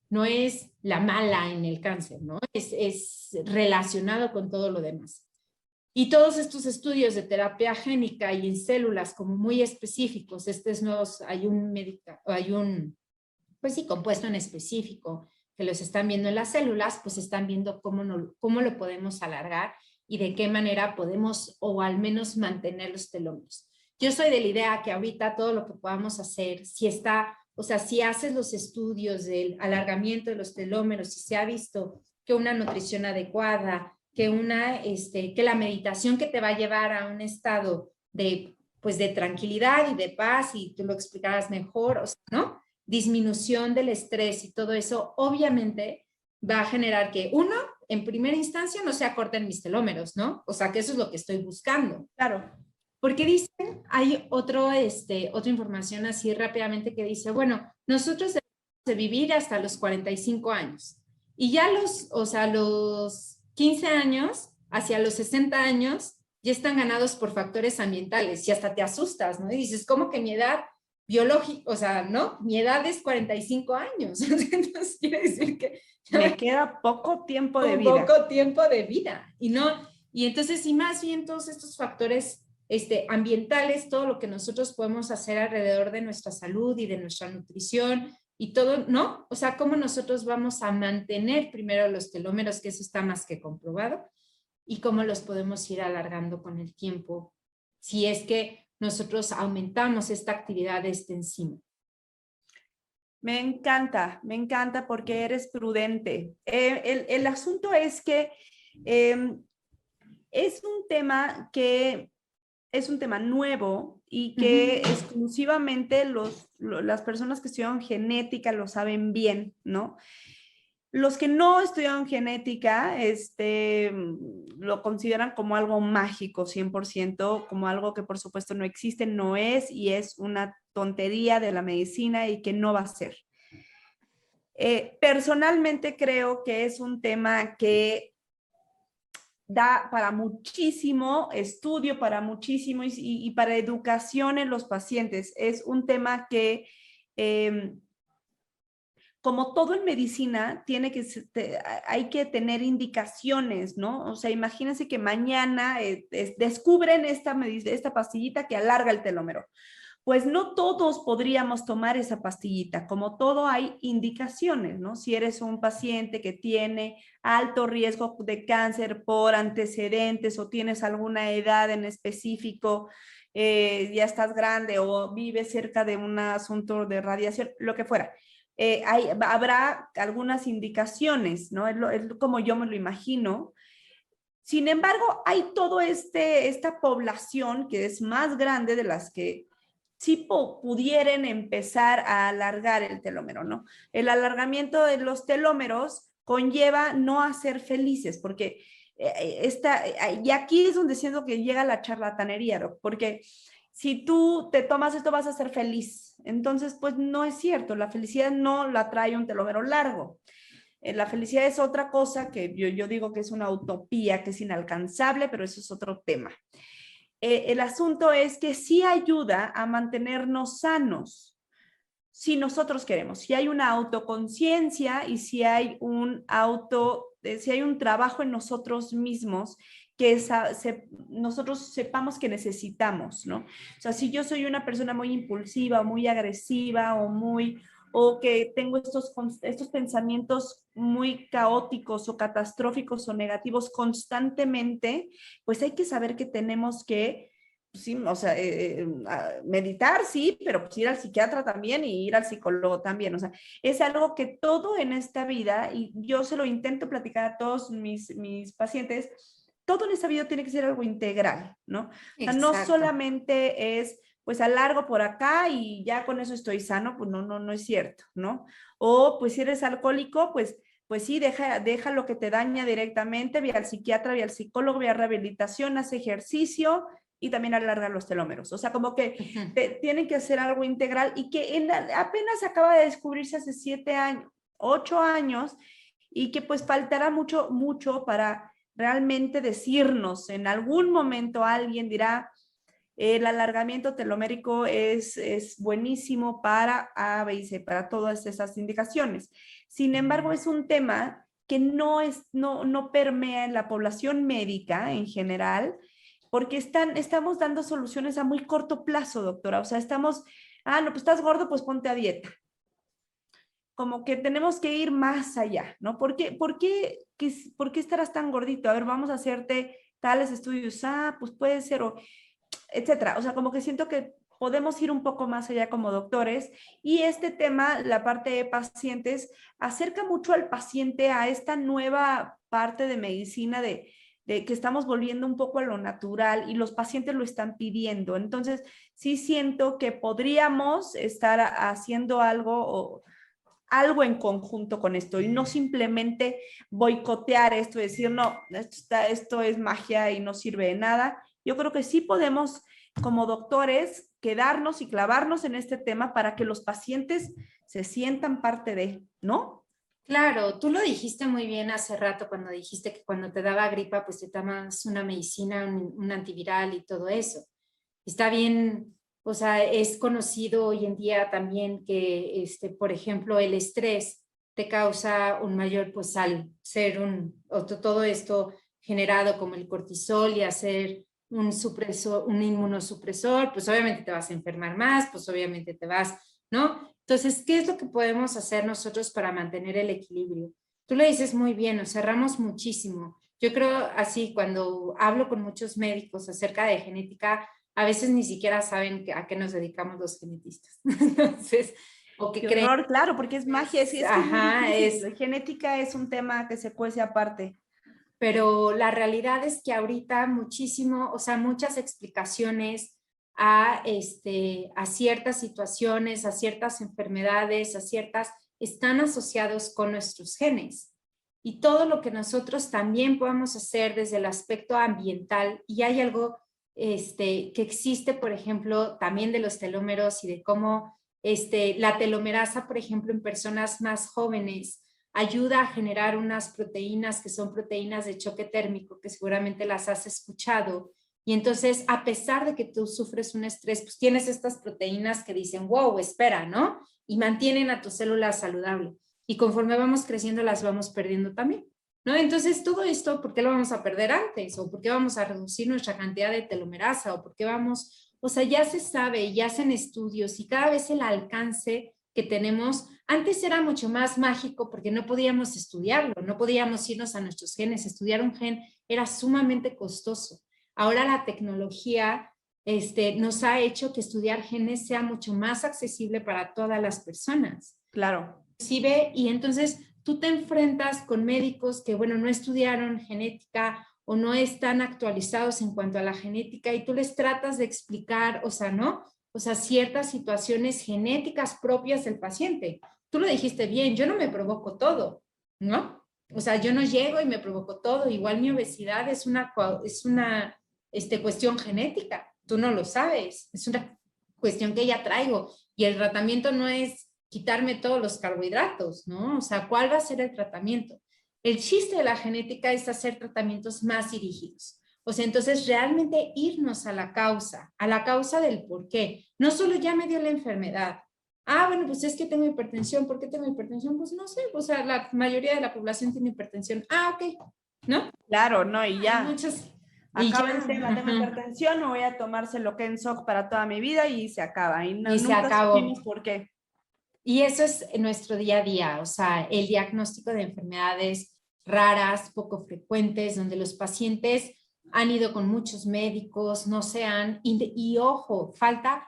no es la mala en el cáncer, ¿no? Es relacionado con todo lo demás. Y todos estos estudios de terapia génica y en células como muy específicos, hay un, pues sí, compuesto en específico que los están viendo en las células, pues están viendo cómo lo podemos alargar y de qué manera podemos o al menos mantener los telómeros. Yo soy de la idea que ahorita todo lo que podamos hacer, o sea, si haces los estudios del alargamiento de los telómeros, si se ha visto que una nutrición adecuada, que la meditación que te va a llevar a un estado pues de tranquilidad y de paz, y tú lo explicarás mejor, o sea, ¿no? Disminución del estrés y todo eso, obviamente va a generar que uno, en primera instancia, no se acorten mis telómeros, ¿no? O sea, que eso es lo que estoy buscando. Claro. Porque dicen, hay otra información así rápidamente que dice, bueno, nosotros debemos de vivir hasta los 45 años. Y ya los 15 años, hacia los 60 años, ya están ganados por factores ambientales y hasta te asustas, ¿no? Y dices, ¿cómo que mi edad biológica, o sea, ¿no? Mi edad es 45 años. Entonces quiere decir que Me queda poco tiempo de un vida. poco tiempo de vida. Y entonces, y más bien todos estos factores ambientales, todo lo que nosotros podemos hacer alrededor de nuestra salud y de nuestra nutrición y todo, ¿no? O sea, cómo nosotros vamos a mantener primero los telómeros, que eso está más que comprobado, y cómo los podemos ir alargando con el tiempo, si es que nosotros aumentamos esta actividad de este enzima. Me encanta porque eres prudente. El asunto es que eh, es un tema que es un tema nuevo y que exclusivamente las personas que estudian genética lo saben bien, ¿no? Los que no estudian genética, lo consideran como algo mágico, 100%, como algo que por supuesto no existe, no es, y es una tontería de la medicina y que no va a ser. Personalmente creo que es un tema que da para muchísimo estudio, para muchísimo y para educación en los pacientes. Es un tema que, como todo en medicina, hay que tener indicaciones, ¿no? O sea, imagínense que mañana descubren esta pastillita que alarga el telómero. Pues no todos podríamos tomar esa pastillita. Como todo, hay indicaciones, ¿no? Si eres un paciente que tiene alto riesgo de cáncer por antecedentes o tienes alguna edad en específico, ya estás grande o vives cerca de un asunto de radiación, lo que fuera. Habrá algunas indicaciones, ¿no? Es como yo me lo imagino. Sin embargo, hay toda esta población que es más grande de las que sí pudieran empezar a alargar el telómero, ¿no? El alargamiento de los telómeros conlleva no a ser felices, porque y aquí es donde siento que llega la charlatanería, ¿no? Porque si tú te tomas esto vas a ser feliz. Entonces, pues no es cierto, la felicidad no la trae un telómero largo. La felicidad es otra cosa que yo digo que es una utopía, que es inalcanzable, pero eso es otro tema. El asunto es que sí ayuda a mantenernos sanos si nosotros queremos, si hay una autoconciencia y si hay si hay un trabajo en nosotros mismos que nosotros sepamos que necesitamos, ¿no? O sea, si yo soy una persona muy impulsiva, muy agresiva o que tengo estos pensamientos muy caóticos o catastróficos o negativos constantemente, pues hay que saber que tenemos que sí, o sea, meditar, sí, pero pues ir al psiquiatra también y ir al psicólogo también. O sea, es algo que todo en esta vida, y yo se lo intento platicar a todos mis pacientes, todo en esta vida tiene que ser algo integral, ¿no? O sea, no Exacto. solamente es, pues alargo por acá y ya con eso estoy sano, pues no es cierto, ¿no? O pues si eres alcohólico, pues sí, deja lo que te daña directamente, ve al psiquiatra, ve al psicólogo, ve a rehabilitación, hace ejercicio y también alarga los telómeros. O sea, como que tienen que hacer algo integral y que apenas acaba de descubrirse hace 7 años, 8 años, y que pues faltará mucho, mucho para realmente decirnos. En algún momento alguien dirá, el alargamiento telomérico es buenísimo para A, B y C, para todas esas indicaciones. Sin embargo, es un tema que no permea en la población médica en general, porque estamos dando soluciones a muy corto plazo, doctora. O sea, no, pues estás gordo, pues ponte a dieta. Como que tenemos que ir más allá, ¿no? ¿Por qué estarás tan gordito? A ver, vamos a hacerte tales estudios. Pues puede ser, etcétera. O sea, como que siento que podemos ir un poco más allá como doctores y este tema, la parte de pacientes, acerca mucho al paciente a esta nueva parte de medicina de que estamos volviendo un poco a lo natural y los pacientes lo están pidiendo. Entonces, sí siento que podríamos estar haciendo algo en conjunto con esto y no simplemente boicotear esto y decir, no, esto es magia y no sirve de nada. Yo creo que sí podemos, como doctores, quedarnos y clavarnos en este tema para que los pacientes se sientan parte de, ¿no? Claro, tú lo dijiste muy bien hace rato cuando dijiste que cuando te daba gripa, pues te tomas una medicina, un antiviral y todo eso. Está bien, o sea, es conocido hoy en día también que, por ejemplo, el estrés te causa un mayor, pues al ser todo esto generado como el cortisol y hacer un supresor, un inmunosupresor, pues obviamente te vas a enfermar más, pues obviamente te vas, ¿no? Entonces, ¿qué es lo que podemos hacer nosotros para mantener el equilibrio? Tú lo dices muy bien, nos cerramos muchísimo. Yo creo así, cuando hablo con muchos médicos acerca de genética, a veces ni siquiera saben a qué nos dedicamos los genetistas. Entonces, o que Qué creen, horror, claro, porque es magia, es que es muy ajá, difícil. La genética es un tema que se cuece aparte. pero la realidad es que ahorita muchísimo, o sea, muchas explicaciones a ciertas situaciones, a ciertas enfermedades, están asociados con nuestros genes. Y todo lo que nosotros también podemos hacer desde el aspecto ambiental, y hay algo que existe, por ejemplo, también de los telómeros y de cómo la telomerasa, por ejemplo, en personas más jóvenes, ayuda a generar unas proteínas que son proteínas de choque térmico, que seguramente las has escuchado. Y entonces, a pesar de que tú sufres un estrés, pues tienes estas proteínas que dicen, wow, espera, ¿no? Y mantienen a tu célula saludable. Y conforme vamos creciendo, las vamos perdiendo también, ¿no? Entonces, todo esto, ¿por qué lo vamos a perder antes? ¿O por qué vamos a reducir nuestra cantidad de telomerasa? ¿O por qué vamos, o sea, ya se sabe, ya hacen estudios y cada vez el alcance que tenemos, antes era mucho más mágico porque no podíamos estudiarlo, no podíamos irnos a nuestros genes, estudiar un gen era sumamente costoso. Ahora la tecnología nos ha hecho que estudiar genes sea mucho más accesible para todas las personas. Claro. Inclusive, y entonces tú te enfrentas con médicos que, bueno, no estudiaron genética o no están actualizados en cuanto a la genética y tú les tratas de explicar, o sea, ¿no? O sea, ciertas situaciones genéticas propias del paciente. Tú lo dijiste bien, yo no me provoco todo, ¿no? O sea, yo no llego y me provoco todo. Igual mi obesidad es una cuestión genética. Tú no lo sabes. Es una cuestión que ya traigo. Y el tratamiento no es quitarme todos los carbohidratos, ¿no? O sea, ¿cuál va a ser el tratamiento? El chiste de la genética es hacer tratamientos más dirigidos. O sea, entonces realmente irnos a la causa del por qué. No solo ya me dio la enfermedad. Bueno, pues es que tengo hipertensión. ¿Por qué tengo hipertensión? Pues no sé, o sea, la mayoría de la población tiene hipertensión. Ok, ¿no? Claro, no, y Hay ya. muchas, y Acaba ya, el tema, tengo ajá, hipertensión, me voy a tomárselo Kensoc para toda mi vida y se acaba. Y y se nunca acabó. supimos por qué. Y eso es nuestro día a día, o sea, el diagnóstico de enfermedades raras, poco frecuentes, donde los pacientes han ido con muchos médicos, no se han, y ojo, falta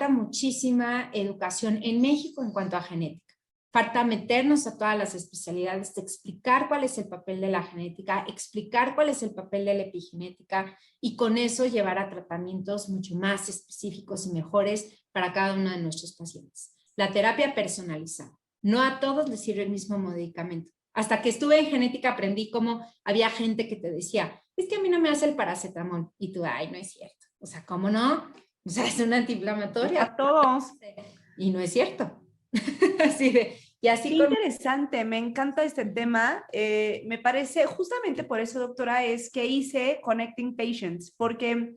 muchísima educación en México en cuanto a genética. Falta meternos a todas las especialidades, de explicar cuál es el papel de la genética, explicar cuál es el papel de la epigenética y con eso llevar a tratamientos mucho más específicos y mejores para cada uno de nuestros pacientes. La terapia personalizada. No a todos les sirve el mismo medicamento. Hasta que estuve en genética aprendí cómo había gente que te decía, es que a mí no me hace el paracetamol. Y tú, ay, no es cierto. O sea, ¿cómo no? O sea, es un antiinflamatorio. A todos. Y no es cierto. Así de, y así Qué con... interesante, me encanta este tema. Me parece, justamente por eso, doctora, es que hice Connecting Patients, porque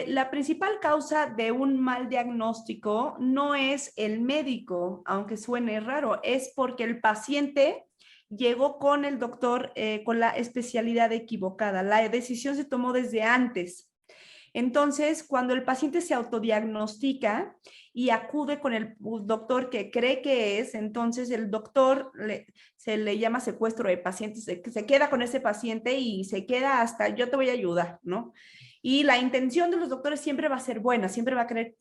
la principal causa de un mal diagnóstico no es el médico, aunque suene raro, es porque el paciente llegó con el doctor con la especialidad equivocada. La decisión se tomó desde antes. Entonces, cuando el paciente se autodiagnostica y acude con el doctor que cree que es, entonces el doctor se le llama secuestro de pacientes, se queda con ese paciente y se queda hasta yo te voy a ayudar, ¿no? Y la intención de los doctores siempre va a ser buena, siempre va a querer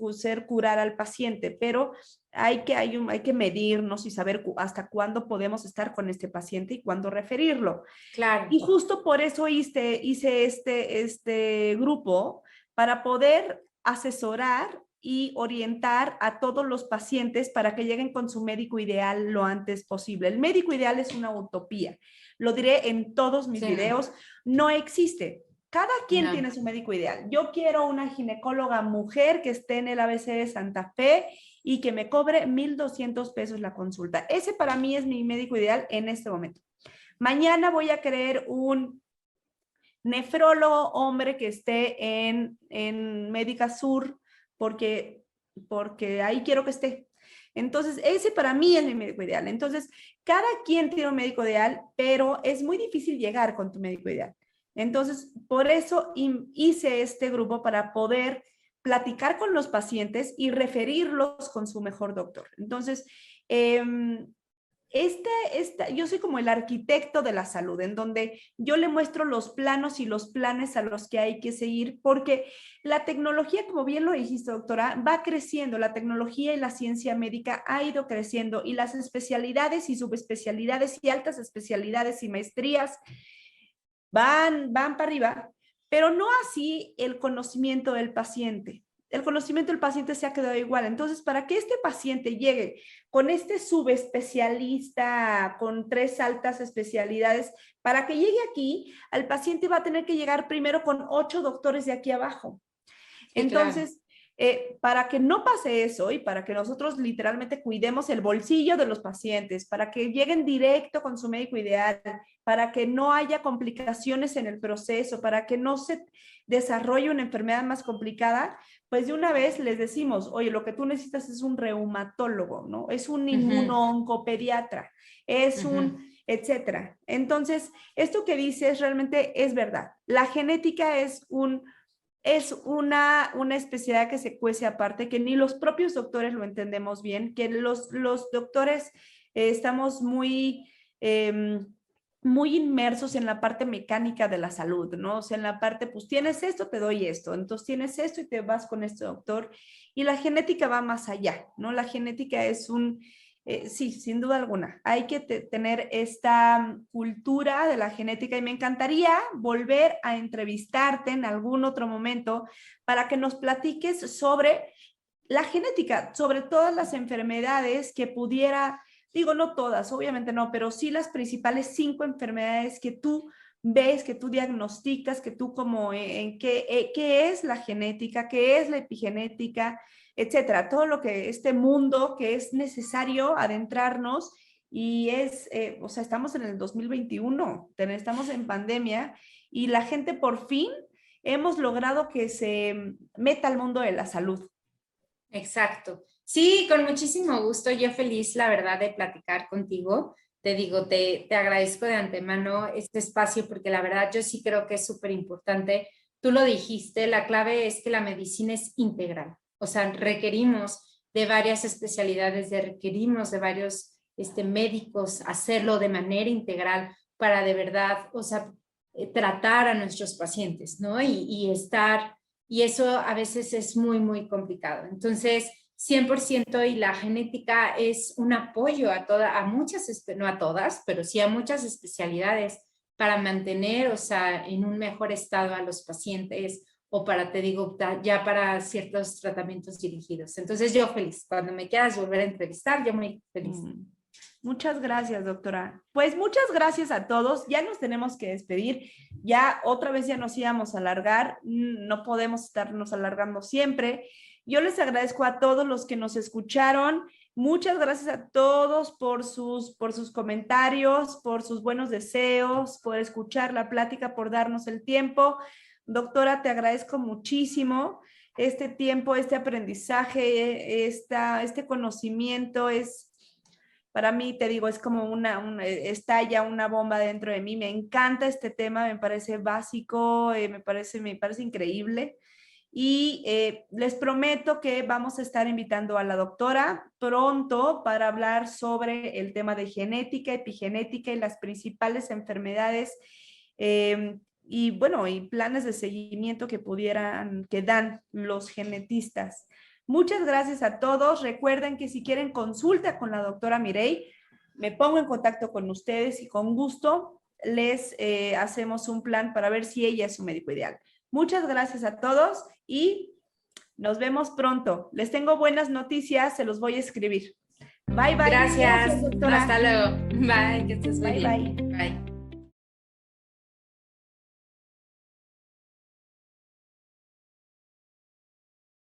curar al paciente, pero hay que medirnos y saber hasta cuándo podemos estar con este paciente y cuándo referirlo. Claro. Y justo por eso hice este grupo para poder asesorar y orientar a todos los pacientes para que lleguen con su médico ideal lo antes posible. El médico ideal es una utopía. Lo diré en todos mis videos. No existe. Cada quien tiene su médico ideal. Yo quiero una ginecóloga mujer que esté en el ABC de Santa Fe y que me cobre 1,200 pesos la consulta. Ese para mí es mi médico ideal en este momento. Mañana voy a querer un nefrólogo hombre que esté en Médica Sur porque ahí quiero que esté. Entonces, ese para mí es mi médico ideal. Entonces, cada quien tiene un médico ideal, pero es muy difícil llegar con tu médico ideal. Entonces, por eso hice este grupo para poder platicar con los pacientes y referirlos con su mejor doctor. Entonces, yo soy como el arquitecto de la salud, en donde yo le muestro los planos y los planes a los que hay que seguir, porque la tecnología, como bien lo dijiste, doctora, va creciendo. La tecnología y la ciencia médica ha ido creciendo y las especialidades y subespecialidades y altas especialidades y maestrías van para arriba, pero no así el conocimiento del paciente. El conocimiento del paciente se ha quedado igual. Entonces, para que este paciente llegue con este subespecialista, con 3 altas especialidades, para que llegue aquí, al paciente va a tener que llegar primero con 8 doctores de aquí abajo. Entonces, claro. Para que no pase eso y para que nosotros literalmente cuidemos el bolsillo de los pacientes, para que lleguen directo con su médico ideal, para que no haya complicaciones en el proceso, para que no se desarrolle una enfermedad más complicada, pues de una vez les decimos, oye, lo que tú necesitas es un reumatólogo, ¿no? Es un inmuno-oncopediatra, es un etcétera. Entonces, esto que dices realmente es verdad. La genética es una especialidad que se cuece aparte, que ni los propios doctores lo entendemos bien, que los doctores estamos muy inmersos en la parte mecánica de la salud, ¿no? O sea, en la parte, pues tienes esto, te doy esto, entonces tienes esto y te vas con este doctor. Y la genética va más allá, ¿no? La genética es sí, sin duda alguna. Hay que tener esta cultura de la genética y me encantaría volver a entrevistarte en algún otro momento para que nos platiques sobre la genética, sobre todas las enfermedades que pudiera, digo, no todas, obviamente no, pero sí las principales 5 enfermedades que tú ves, que tú diagnosticas, que tú como en qué es la genética, qué es la epigenética, etcétera, todo lo que este mundo que es necesario adentrarnos y o sea, estamos en el 2021, estamos en pandemia y la gente por fin hemos logrado que se meta al mundo de la salud. Exacto. Sí, con muchísimo gusto. Yo feliz, la verdad, de platicar contigo. Te digo, te agradezco de antemano este espacio porque la verdad yo sí creo que es súper importante. Tú lo dijiste, la clave es que la medicina es integral. O sea, requerimos de varias especialidades, requerimos de varios médicos hacerlo de manera integral para de verdad, o sea, tratar a nuestros pacientes, ¿no? Y eso a veces es muy, muy complicado. Entonces, 100% y la genética es un apoyo a muchas, no a todas, pero sí a muchas especialidades para mantener, o sea, en un mejor estado a los pacientes o para, te digo, ya para ciertos tratamientos dirigidos. Entonces yo feliz, cuando me quieras volver a entrevistar, yo muy feliz. Muchas gracias, doctora. Pues muchas gracias a todos. Ya nos tenemos que despedir. Ya otra vez ya nos íbamos a alargar. No podemos estarnos alargando siempre. Yo les agradezco a todos los que nos escucharon. Muchas gracias a todos por sus comentarios, por sus buenos deseos, por escuchar la plática, por darnos el tiempo. Doctora, te agradezco muchísimo este tiempo, este aprendizaje, este conocimiento es... Para mí, te digo, es como estalla una bomba dentro de mí. Me encanta este tema, me parece básico, me parece increíble. Y les prometo que vamos a estar invitando a la doctora pronto para hablar sobre el tema de genética, epigenética y las principales enfermedades y bueno, y planes de seguimiento que dan los genetistas. Muchas gracias a todos. Recuerden que si quieren consulta con la doctora Mireille, me pongo en contacto con ustedes y con gusto les hacemos un plan para ver si ella es su médico ideal. Muchas gracias a todos y nos vemos pronto. Les tengo buenas noticias, se los voy a escribir. Bye, bye. Gracias doctora. Hasta luego. Bye, que estés muy bien. Bye. Bye.